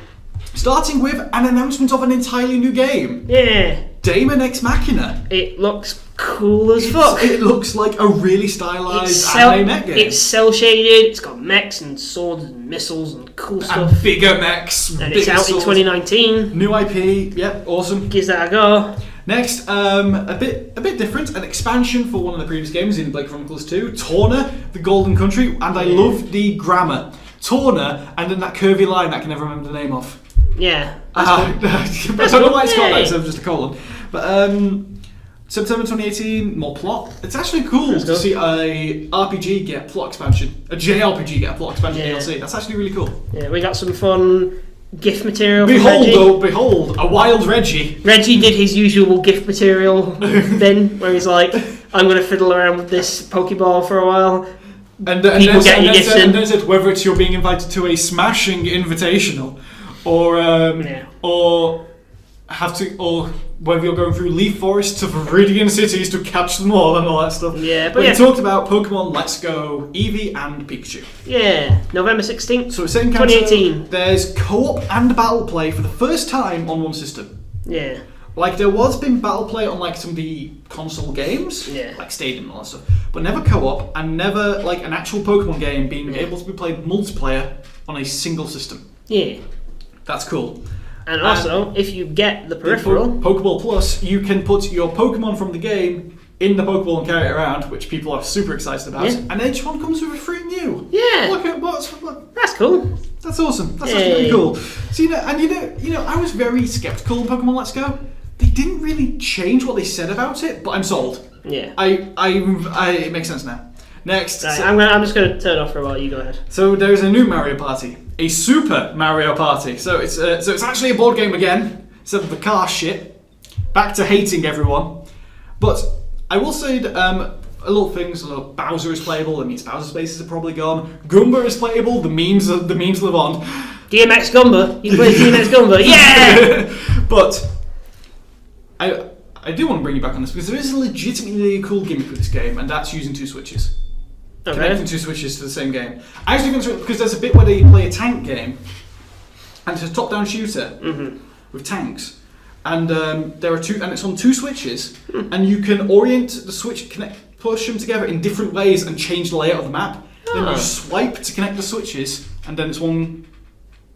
Starting with an announcement of an entirely new game. Yeah. Daemon X Machina. It looks cool as fuck. It looks like a really stylized anime mech game. It's cell shaded. It's got mechs and swords and missiles and cool stuff. And bigger mechs. And it's out in 2019. New IP. Yep, awesome. Gives that a go. Next, a bit different. An expansion for one of the previous games in Blade Chronicles 2. Torna, the Golden Country, and I love the grammar. Torna, and then that curvy line that I can never remember the name of. Yeah. I don't know why it's called that instead of just a colon. But September 2018, more plot. It's actually cool to see a RPG get plot expansion, a JRPG get a plot expansion DLC. That's actually really cool. Yeah, we got some fun gift material. Behold, a wild Reggie. Reggie did his usual gift material then, where he's like, "I'm going to fiddle around with this Pokeball for a while." And then said whether it's you're being invited to a smashing invitational, or whether you're going through Leaf Forest to Viridian cities to catch them all and all that stuff. Yeah, but we talked about Pokemon Let's Go, Eevee and Pikachu. Yeah, November 16th, so same 2018. There's co-op and battle play for the first time on one system. Yeah. Like there was been battle play on like some of the console games, like Stadium and all that stuff, but never co-op and never like an actual Pokemon game being able to be played multiplayer on a single system. Yeah. That's cool. And also, if you get the peripheral, Pokeball Plus, you can put your Pokemon from the game in the Pokeball and carry it around, which people are super excited about. Yeah. And each one comes with a free mew. Yeah. Look at that's cool. That's awesome. That's actually really cool. So I was very skeptical on Pokemon Let's Go. They didn't really change what they said about it, but I'm sold. Yeah. It makes sense now. Next. Right, I'm just going to turn off for a while. You go ahead. So there's a new Mario Party, a Super Mario Party. So it's actually a board game again, instead of the car shit. Back to hating everyone. But I will say that a little things. Bowser is playable. That means Bowser spaces are probably gone. Goomba is playable. The memes live on. DMX Goomba. You play DMX Goomba. Yeah. But I do want to bring you back on this because there is a legitimately cool gimmick with this game, and that's using two switches. Okay. Connecting two switches to the same game. I actually think because there's a bit where they play a tank game, and it's a top-down shooter with tanks, and there are two, and it's on two switches, and you can orient the switch, push them together in different ways, and change the layout of the map. Then you swipe to connect the switches, and then it's one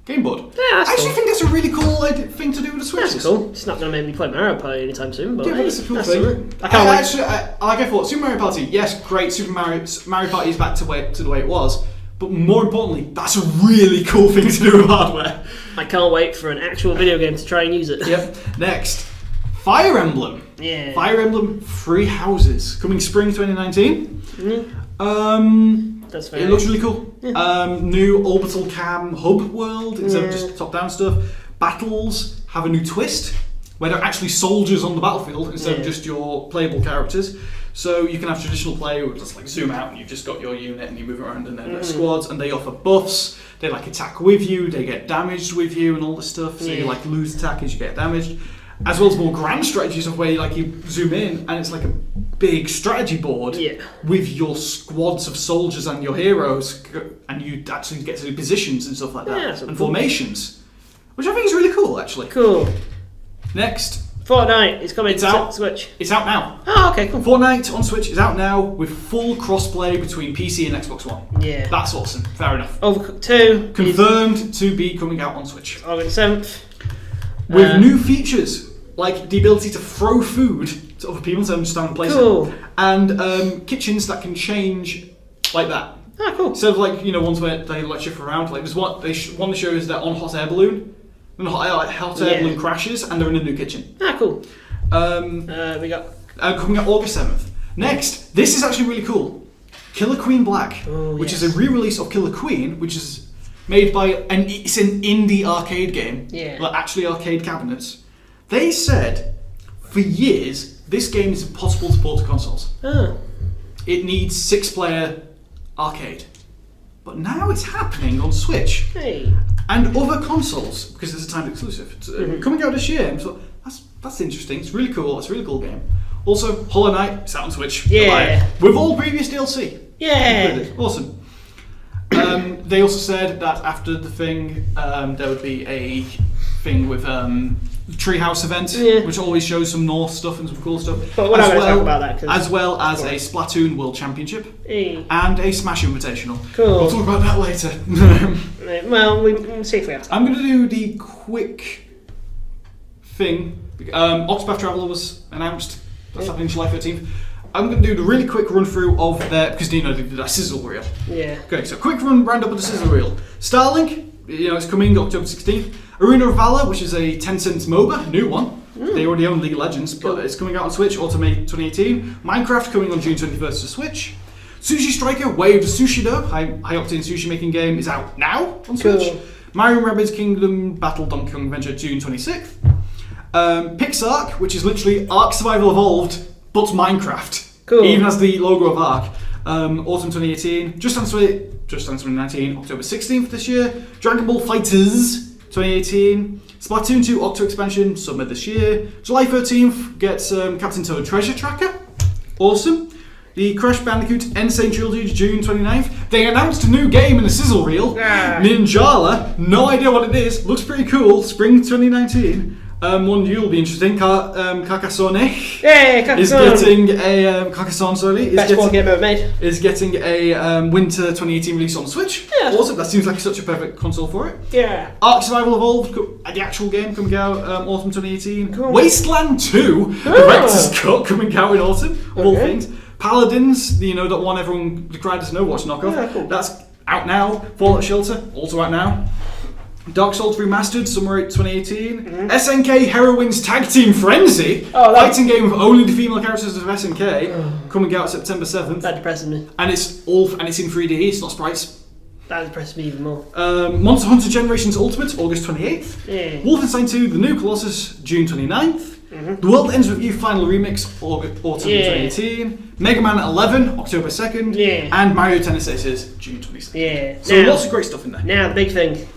game board. Yeah, that's I actually cool. think that's a really cool thing to do with the switches. That's cool. It's not going to make me play Mario Party anytime soon, but it's a cool thing. I can't wait. Like I thought, Super Mario Party, yes, great. Super Mario Party is back to the way it was, but more importantly, that's a really cool thing to do with hardware. I can't wait for an actual video game to try and use it. Yep. Next, Fire Emblem. Yeah. Fire Emblem Three Houses coming spring 2019. That's fair. It looks really cool. Yeah. New orbital cam hub world instead of just top-down stuff. Battles have a new twist where they're actually soldiers on the battlefield instead of just your playable characters. So you can have traditional play where just like zoom out and you've just got your unit and you move around and then they're squads and they offer buffs. They like attack with you, they get damaged with you and all this stuff. So you like lose attack as you get damaged. As well as more grand strategies of where you zoom in and it's like a big strategy board with your squads of soldiers and your heroes, and you actually get to do positions and stuff like that, and formations, which I think is really cool, actually. Cool. Next, Fortnite is coming to Switch. It's out now. Oh, okay, cool. Fortnite on Switch is out now with full crossplay between PC and Xbox One. Yeah. That's awesome. Fair enough. Overcooked 2 confirmed to be coming out on Switch. August 7th. With new features, like the ability to throw food to other people to understand the place. Cool. And kitchens that can change like that. Ah, cool. Instead of like, ones where they let you around. Like there's one that shows that on hot air balloon. And hot air balloon crashes and they're in a new kitchen. Ah, cool. We got coming out August 7th. Next, this is actually really cool. Killer Queen Black, which is a re-release of Killer Queen, which is made by it's an indie arcade game. Yeah. Like actually arcade cabinets. They said for years this game is impossible to port to consoles. Oh. It needs 6-player arcade. But now it's happening on Switch. Hey. And other consoles, because it's a timed exclusive. It's, coming out this year. So that's interesting. It's really cool. It's a really cool game. Also, Hollow Knight, it's out on Switch. Yeah. With all previous DLC. Yeah. Awesome. They also said that after the thing, there would be a thing with Treehouse event, which always shows some North stuff and some cool stuff. But we're not going to talk about that. As well as a Splatoon World Championship and a Smash Invitational. Cool. We'll talk about that later. Well, we'll see if we have time. I'm going to do the quick thing. Octopath Traveler was announced. That's happening July 13th. I'm going to do the really quick run through of their, because they did that sizzle reel. Yeah. Okay, so quick roundup of the sizzle reel. Starlink, it's coming October 16th. Arena of Valor, which is a Tencent MOBA, new one. They already own League of Legends, but it's coming out on Switch, autumn 2018. Minecraft coming on June 21st to Switch. Sushi Striker, Way of the Sushi Dough, high octane sushi making game, is out now on Switch. Mario & Rabbids Kingdom Battle Donkey Kong Adventure, June 26th. Pixark, which is literally Ark Survival Evolved, but Minecraft. Cool. Even has the logo of Ark. Autumn 2018. Just Dance 2019, October 16th this year. Dragon Ball Fighters 2018. Splatoon 2 Octo Expansion, summer this year. July 13th gets Captain Toad Treasure Tracker. Awesome. The Crash Bandicoot Insane Trilogy, June 29th. They announced a new game in the sizzle reel. Ninjala. No idea what it is. Looks pretty cool. Spring 2019. One you'll be interesting. Carcassonne. Yeah, is getting a Carcassonne. Best board game ever made. Is getting a winter 2018 release on Switch. Yeah. Awesome. That seems like such a perfect console for it. Yeah. Ark Survival Evolved, the actual game coming out autumn 2018. Cool. Wasteland 2, the Rector's Cut coming out in autumn. Of all things. Paladins, that one everyone decried as an Overwatch knockoff. Yeah, cool. That's out now. Fallout Shelter, also out now. Dark Souls Remastered, summer 2018. SNK Heroines Tag Team Frenzy, fighting game with only the female characters of SNK, coming out September 7th. That depresses me. And it's in 3D. It's not sprites. That depresses me even more. Monster Hunter Generations Ultimate, August 28th. Yeah. Wolfenstein 2: The New Colossus, June 29th. The World Ends With You Final Remix, autumn 2018. Mega Man 11, October 2nd. Yeah. And Mario Tennis Aces, June 22nd. Yeah. So lots of great stuff in there. Now the big thing.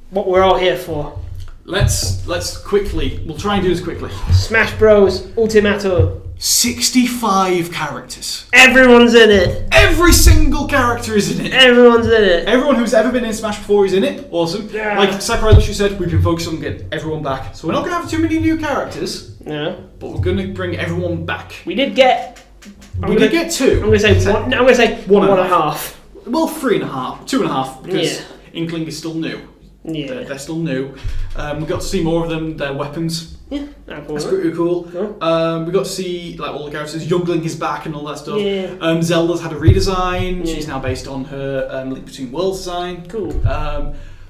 What we're all here for. Let's quickly, we'll try and do this quickly. Smash Bros. Ultimato. 65 characters. Everyone's in it. Every single character is in it. Everyone's in it. Everyone who's ever been in Smash before is in it. Awesome. Yeah. Like Sakurai literally said, we've been focused on getting everyone back. So we're not going to have too many new characters. Yeah. But we're going to bring everyone back. We did get... We did get 2. I'm going to say one. I'm going to say one and a half. Well, 3.5. 2.5. Because Inkling is still new. Yeah. They're still new. We got to see more of them, their weapons. Yeah, that's pretty cool. We got to see all the characters. Youngling is back and all that stuff. Yeah. Zelda's had a redesign. She's now based on her Link Between Worlds design. Cool.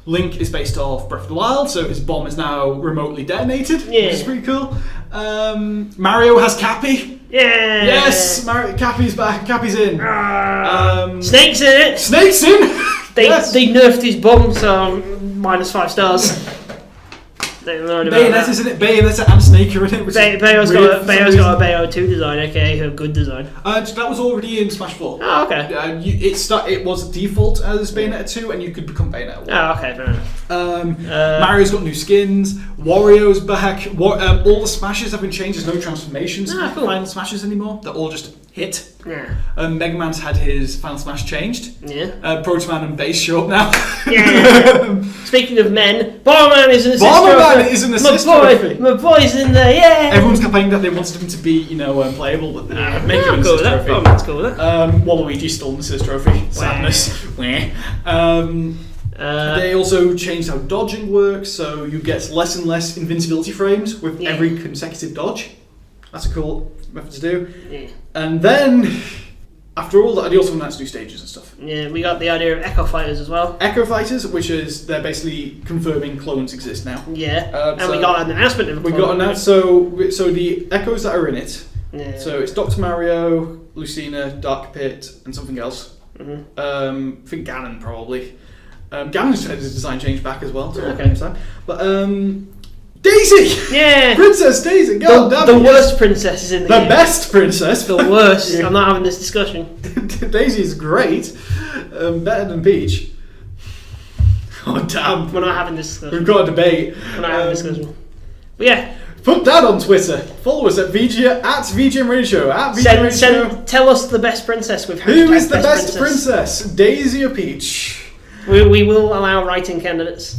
Link is based off Breath of the Wild, so his bomb is now remotely detonated, which is pretty cool. Mario has Cappy. Yeah. Yes, Cappy's back. Cappy's in. Snake's in it. Snake's in. They nerfed his bomb, so -5 stars. Bayonetta, isn't it? Bayonetta and Snake are in it. Bayo's got a Bayo 2 design, aka her good design. That was already in Smash 4. Oh, okay. It was default as Bayonetta 2, and you could become Bayonetta 1. Oh, okay, fair enough. Mario's got new skins. Wario's back. All the Smashes have been changed. There's no transformations. Cool. Final Smashes anymore. They're all just hit. Yeah. Mega Man's had his Final Smash changed. Yeah. Proto Man and Base show up now. Yeah. Speaking of men, Bomberman is an assist Bomberman is an assist trophy. My boy's in there, yeah. Everyone's complaining that they wanted him to be, playable, but make him an assist trophy. Bomberman's cool with that. Waluigi's still an assist trophy. Sadness. They also changed how dodging works, so you get less and less invincibility frames with every consecutive dodge. That's a cool method to do. Yeah. And then, after all that, they also announced new stages and stuff. Yeah, we got the idea of Echo Fighters as well. Echo Fighters, which is, they're basically confirming clones exist now. Yeah, and we got an announcement of a clone. We got announced, so the Echoes that are in it, so it's Dr. Mario, Lucina, Dark Pit, and something else. Mm-hmm. I think Ganon, probably. Ganon's had his design changed back as well. But Daisy! Yeah! Princess Daisy! God damn the worst princess is in the game. The best princess! The worst. I'm not having this discussion. Daisy is great. Better than Peach. Oh damn. We're not having this discussion. We've got a debate. We're not having this discussion. But yeah. Put that on Twitter. Follow us at VGM Radio Show. At VGM Radio Show. Tell us the best princess with Who is the best princess? Daisy or Peach? We will allow writing candidates.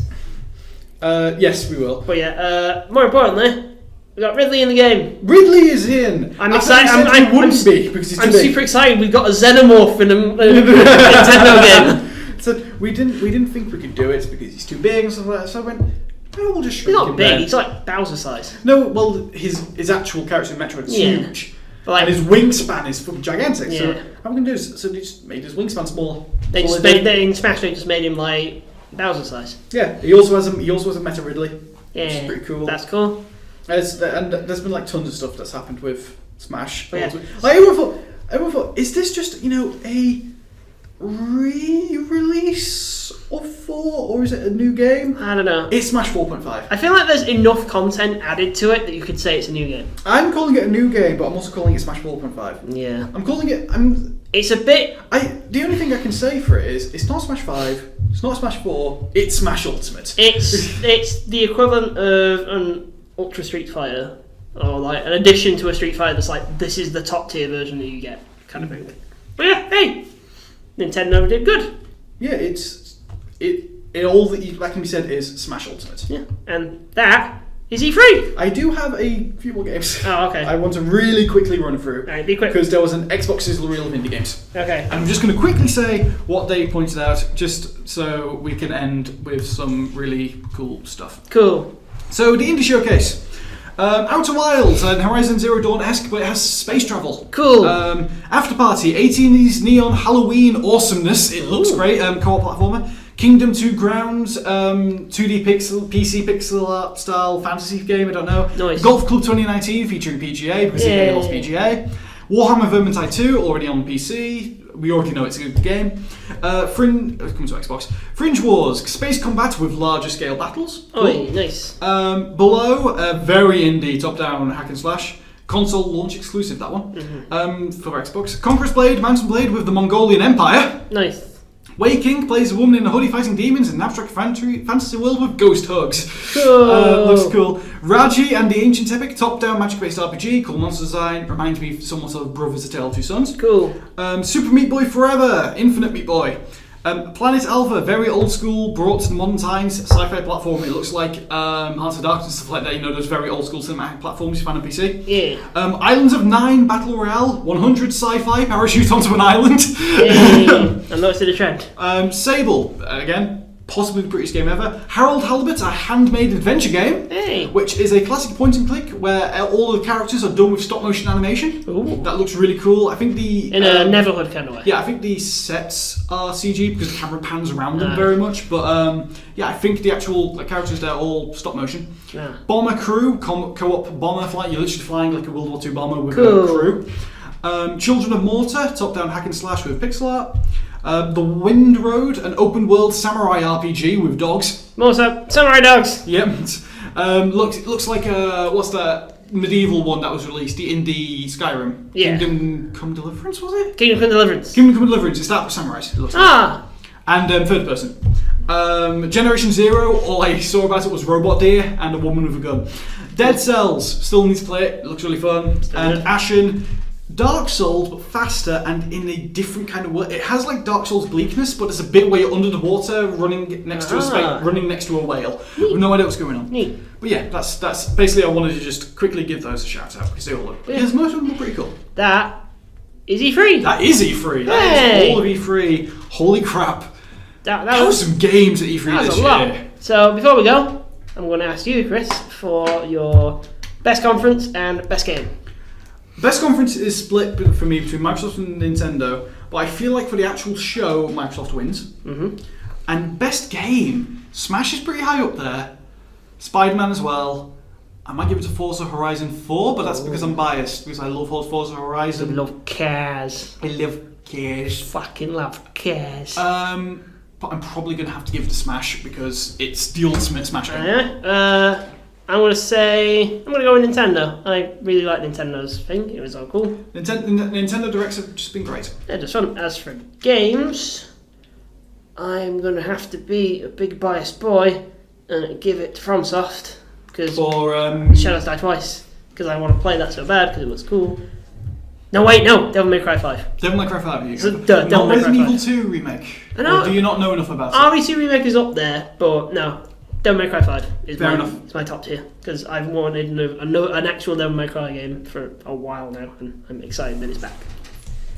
Yes, we will. But yeah, more importantly, we got Ridley in the game. Ridley is in. I'm excited. I wouldn't be because he's too big. Super excited. We got a Xenomorph in a Nintendo game. So we didn't think we could do it because he's too big and stuff like that. So I went, we'll just shrink him. He's not big. He's like Bowser size. No, well, his actual character in Metroid is huge. Like, and his wingspan is fucking gigantic. Yeah. So how are we gonna do this? So they just made his wingspan smaller. In Smash they just made him like Bowser size. Yeah, he also has a Meta Ridley. Yeah, which is pretty cool. That's cool. And there's been like tons of stuff that's happened with Smash. Yeah. Like, everyone thought, is this just a re-release of 4 or is it a new game? I don't know. It's Smash 4.5. I feel like there's enough content added to it that you could say it's a new game. I'm calling it a new game, but I'm also calling it Smash 4.5. Yeah. I'm calling it. It's a bit. The only thing I can say for it is it's not Smash 5. It's not Smash 4. It's Smash Ultimate. It's the equivalent of an Ultra Street Fighter, or like an addition to a Street Fighter that's like this is the top tier version that you get, kind of thing. But yeah, hey, Nintendo did good. Yeah, it all that can be said is Smash Ultimate. Yeah, and that is E3. I do have a few more games. Oh, okay. I want to really quickly run through. Alright, be quick. Because there was an Xbox's reel of indie games. Okay. And I'm just going to quickly say what they pointed out, just so we can end with some really cool stuff. Cool. So the indie showcase. Outer Wilds and Horizon Zero Dawn-esque, but it has space travel. Cool. After Party, 80s neon Halloween awesomeness. It looks great. Co-op platformer. Kingdom 2 Grounds, 2D PC pixel art style fantasy game, I don't know. Nice. Golf Club 2019 featuring PGA, because EA loves PGA. Warhammer Vermintide 2, already on PC. We already know it's a good game. Coming to Xbox. Fringe Wars, space combat with larger scale battles. Cool. Oh, nice. Below, very indie top-down hack and slash. Console launch exclusive, that one. Mm-hmm. For Xbox. Conqueror's Blade, Mountain Blade with the Mongolian Empire. Nice. Waking plays a woman in a hoodie fighting demons in an abstract fantasy world with ghost hugs. Cool. Looks cool. Raji and the Ancient Epic, top-down magic-based RPG, cool monster design, reminds me somewhat of Brothers: A Tale of Two Sons. Cool. Super Meat Boy Forever, Infinite Meat Boy. Planet Alpha, very old school, brought to the modern times, sci-fi platform. It looks like Hearts of Darkness and stuff like that. You know, those very old school cinematic platforms you find on PC. Yeah. Islands of 9 Battle Royale, 100 sci-fi, parachute onto an island. I'm not seeing a trend. Sable, again, possibly the prettiest game ever. Harold Halibut, a handmade adventure game, which is a classic point and click where all the characters are done with stop motion animation. Ooh. That looks really cool. I think in a Neverhood kind of way. Yeah, I think the sets are CG because the camera pans around them very much. But yeah, I think the actual characters they're all stop motion. Yeah. Bomber Crew, co-op bomber flight. You're literally flying like a World War II bomber with cool. a crew. Children of Mortar, top-down hack and slash with pixel art. The Wind Road, an open-world samurai RPG with dogs. More so, samurai dogs. Yep. Looks like what's that medieval one that was released? The indie Skyrim. Yeah. Kingdom Come Deliverance, was it? Kingdom Come Deliverance. Kingdom Come Deliverance. It's that with samurais. It looks like. And third person. Generation Zero. All I saw about it was robot deer and a woman with a gun. Dead Cells. Still need to play it. It looks really fun. And Ashen. Dark Souls, but faster and in a different kind of way. It has like Dark Souls bleakness, but there's a bit where you're under the water, running next to a whale. With no idea what's going on. Neat. But yeah, that's basically. I wanted to just quickly give those a shout out because they all look. Yeah, most of them look pretty cool. That is E3. That is E3. That is all of E3. Holy crap! That was some games at E3 this year. So before we go, I'm going to ask you, Chris, for your best conference and best game. Best conference is split for me between Microsoft and Nintendo, but I feel like for the actual show, Microsoft wins. Mm-hmm. And best game, Smash is pretty high up there. Spider-Man as well. I might give it to Forza Horizon 4, but that's because I'm biased, because I love Forza Horizon. I love cars. I love cars. Fucking love cars. But I'm probably going to have to give it to Smash, because it's the ultimate Smash game. I'm going to go with Nintendo. I really like Nintendo's thing. It was all cool. Nintendo Directs have just been great. Yeah, just fun. As for games, I'm going to have to be a big biased boy and give it to FromSoft. Because Shadows Die Twice. Because I want to play that so bad because it was cool. No, Devil May Cry 5. Devil May Cry 5, you so, Devil May Cry 5. Resident Evil 2 remake. Or do you not know enough about it? RE2 remake is up there, but no. Devil May Cry 5 is it's my top tier because I've wanted an actual Devil May Cry game for a while now, and I'm excited that it's back.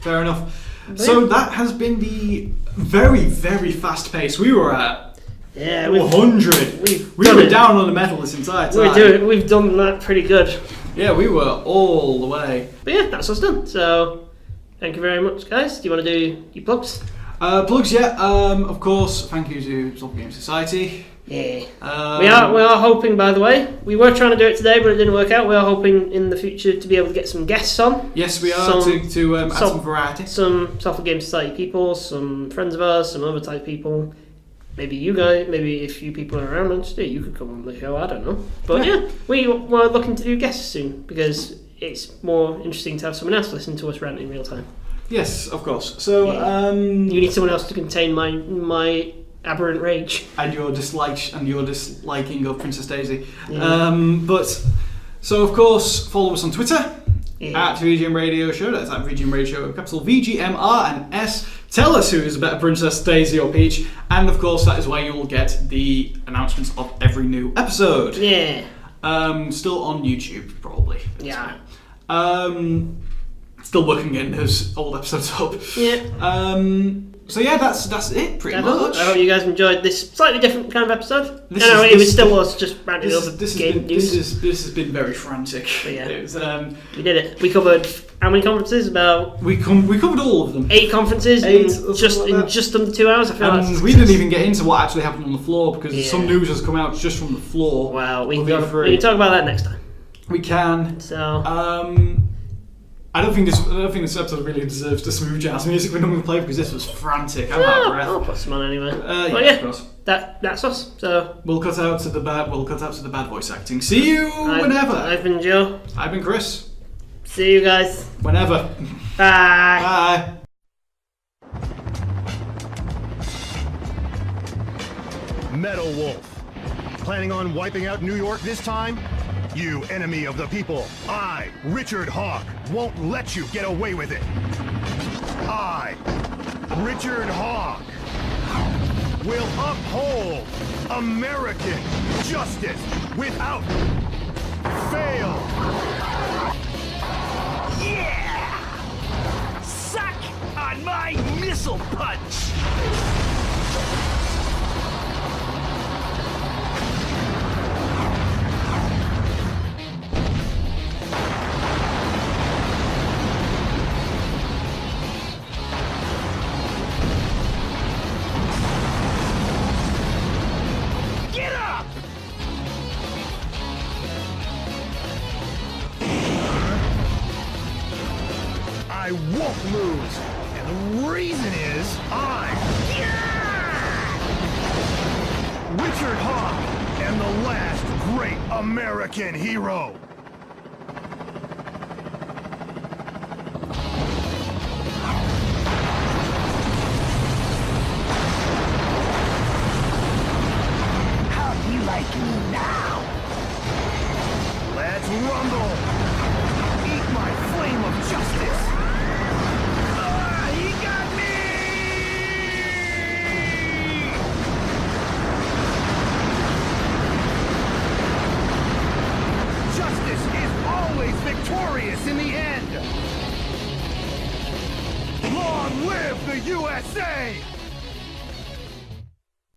Fair enough. So that has been the very, very fast pace. We were at 100. We were down on the metal this entire time. We've done that pretty good. Yeah, we were all the way. But yeah, that's us done. So thank you very much, guys. Do you want to do your plugs? Plugs, yeah. Of course, thank you to Zombie Game Society. Yeah. We are hoping, by the way, we were trying to do it today, but it didn't work out. We are hoping in the future to be able to get some guests on. Yes, we are, to add some variety. Some Software Game Society people, some friends of ours, some other type people. Maybe you guys, maybe if you people are around on today, you could come on the show, I don't know. But yeah, we were looking to do guests soon, because it's more interesting to have someone else listen to us rant in real time. Yes, of course. So, you need someone else to contain my aberrant rage and your disliking of Princess Daisy. So of course, follow us on Twitter at VGM Radio Show. That's at VGM Radio Show, capital VGMR and S. Tell us who is a better Princess Daisy or Peach, and of course that is where you will get the announcements of every new episode. Yeah. Still on YouTube, probably. Yeah. Still working getting those old episodes up. Yeah. So yeah, that's it pretty much. I hope you guys enjoyed this slightly different kind of episode. It was still us just ranting over game news. This has been very frantic. But yeah, it was, we did it. We covered how many conferences? We covered all of them. 8 conferences in just under 2 hours. I feel like we didn't even get into what actually happened on the floor because some news has come out just from the floor. Well, we can talk about that next time. We can. So. I don't think this episode really deserves the smooth jazz music we normally play because this was frantic. I'm out of breath. I'll put some on anyway. Of course. That's us. So we'll cut out to the bad voice acting. See you whenever. I've been Joe. I've been Chris. See you guys whenever. Bye. Bye. Metal Wolf. Planning on wiping out New York this time? You enemy of the people, I, Richard Hawk, won't let you get away with it. I, Richard Hawk, will uphold American justice without fail. Yeah! Suck on my missile punch! I won't lose, and the reason is Richard Hawk am the last great American hero. How do you like me now? Let's rumble. Eat my flame of justice. Ah, he got me! Justice is always victorious in the end. Long live the USA!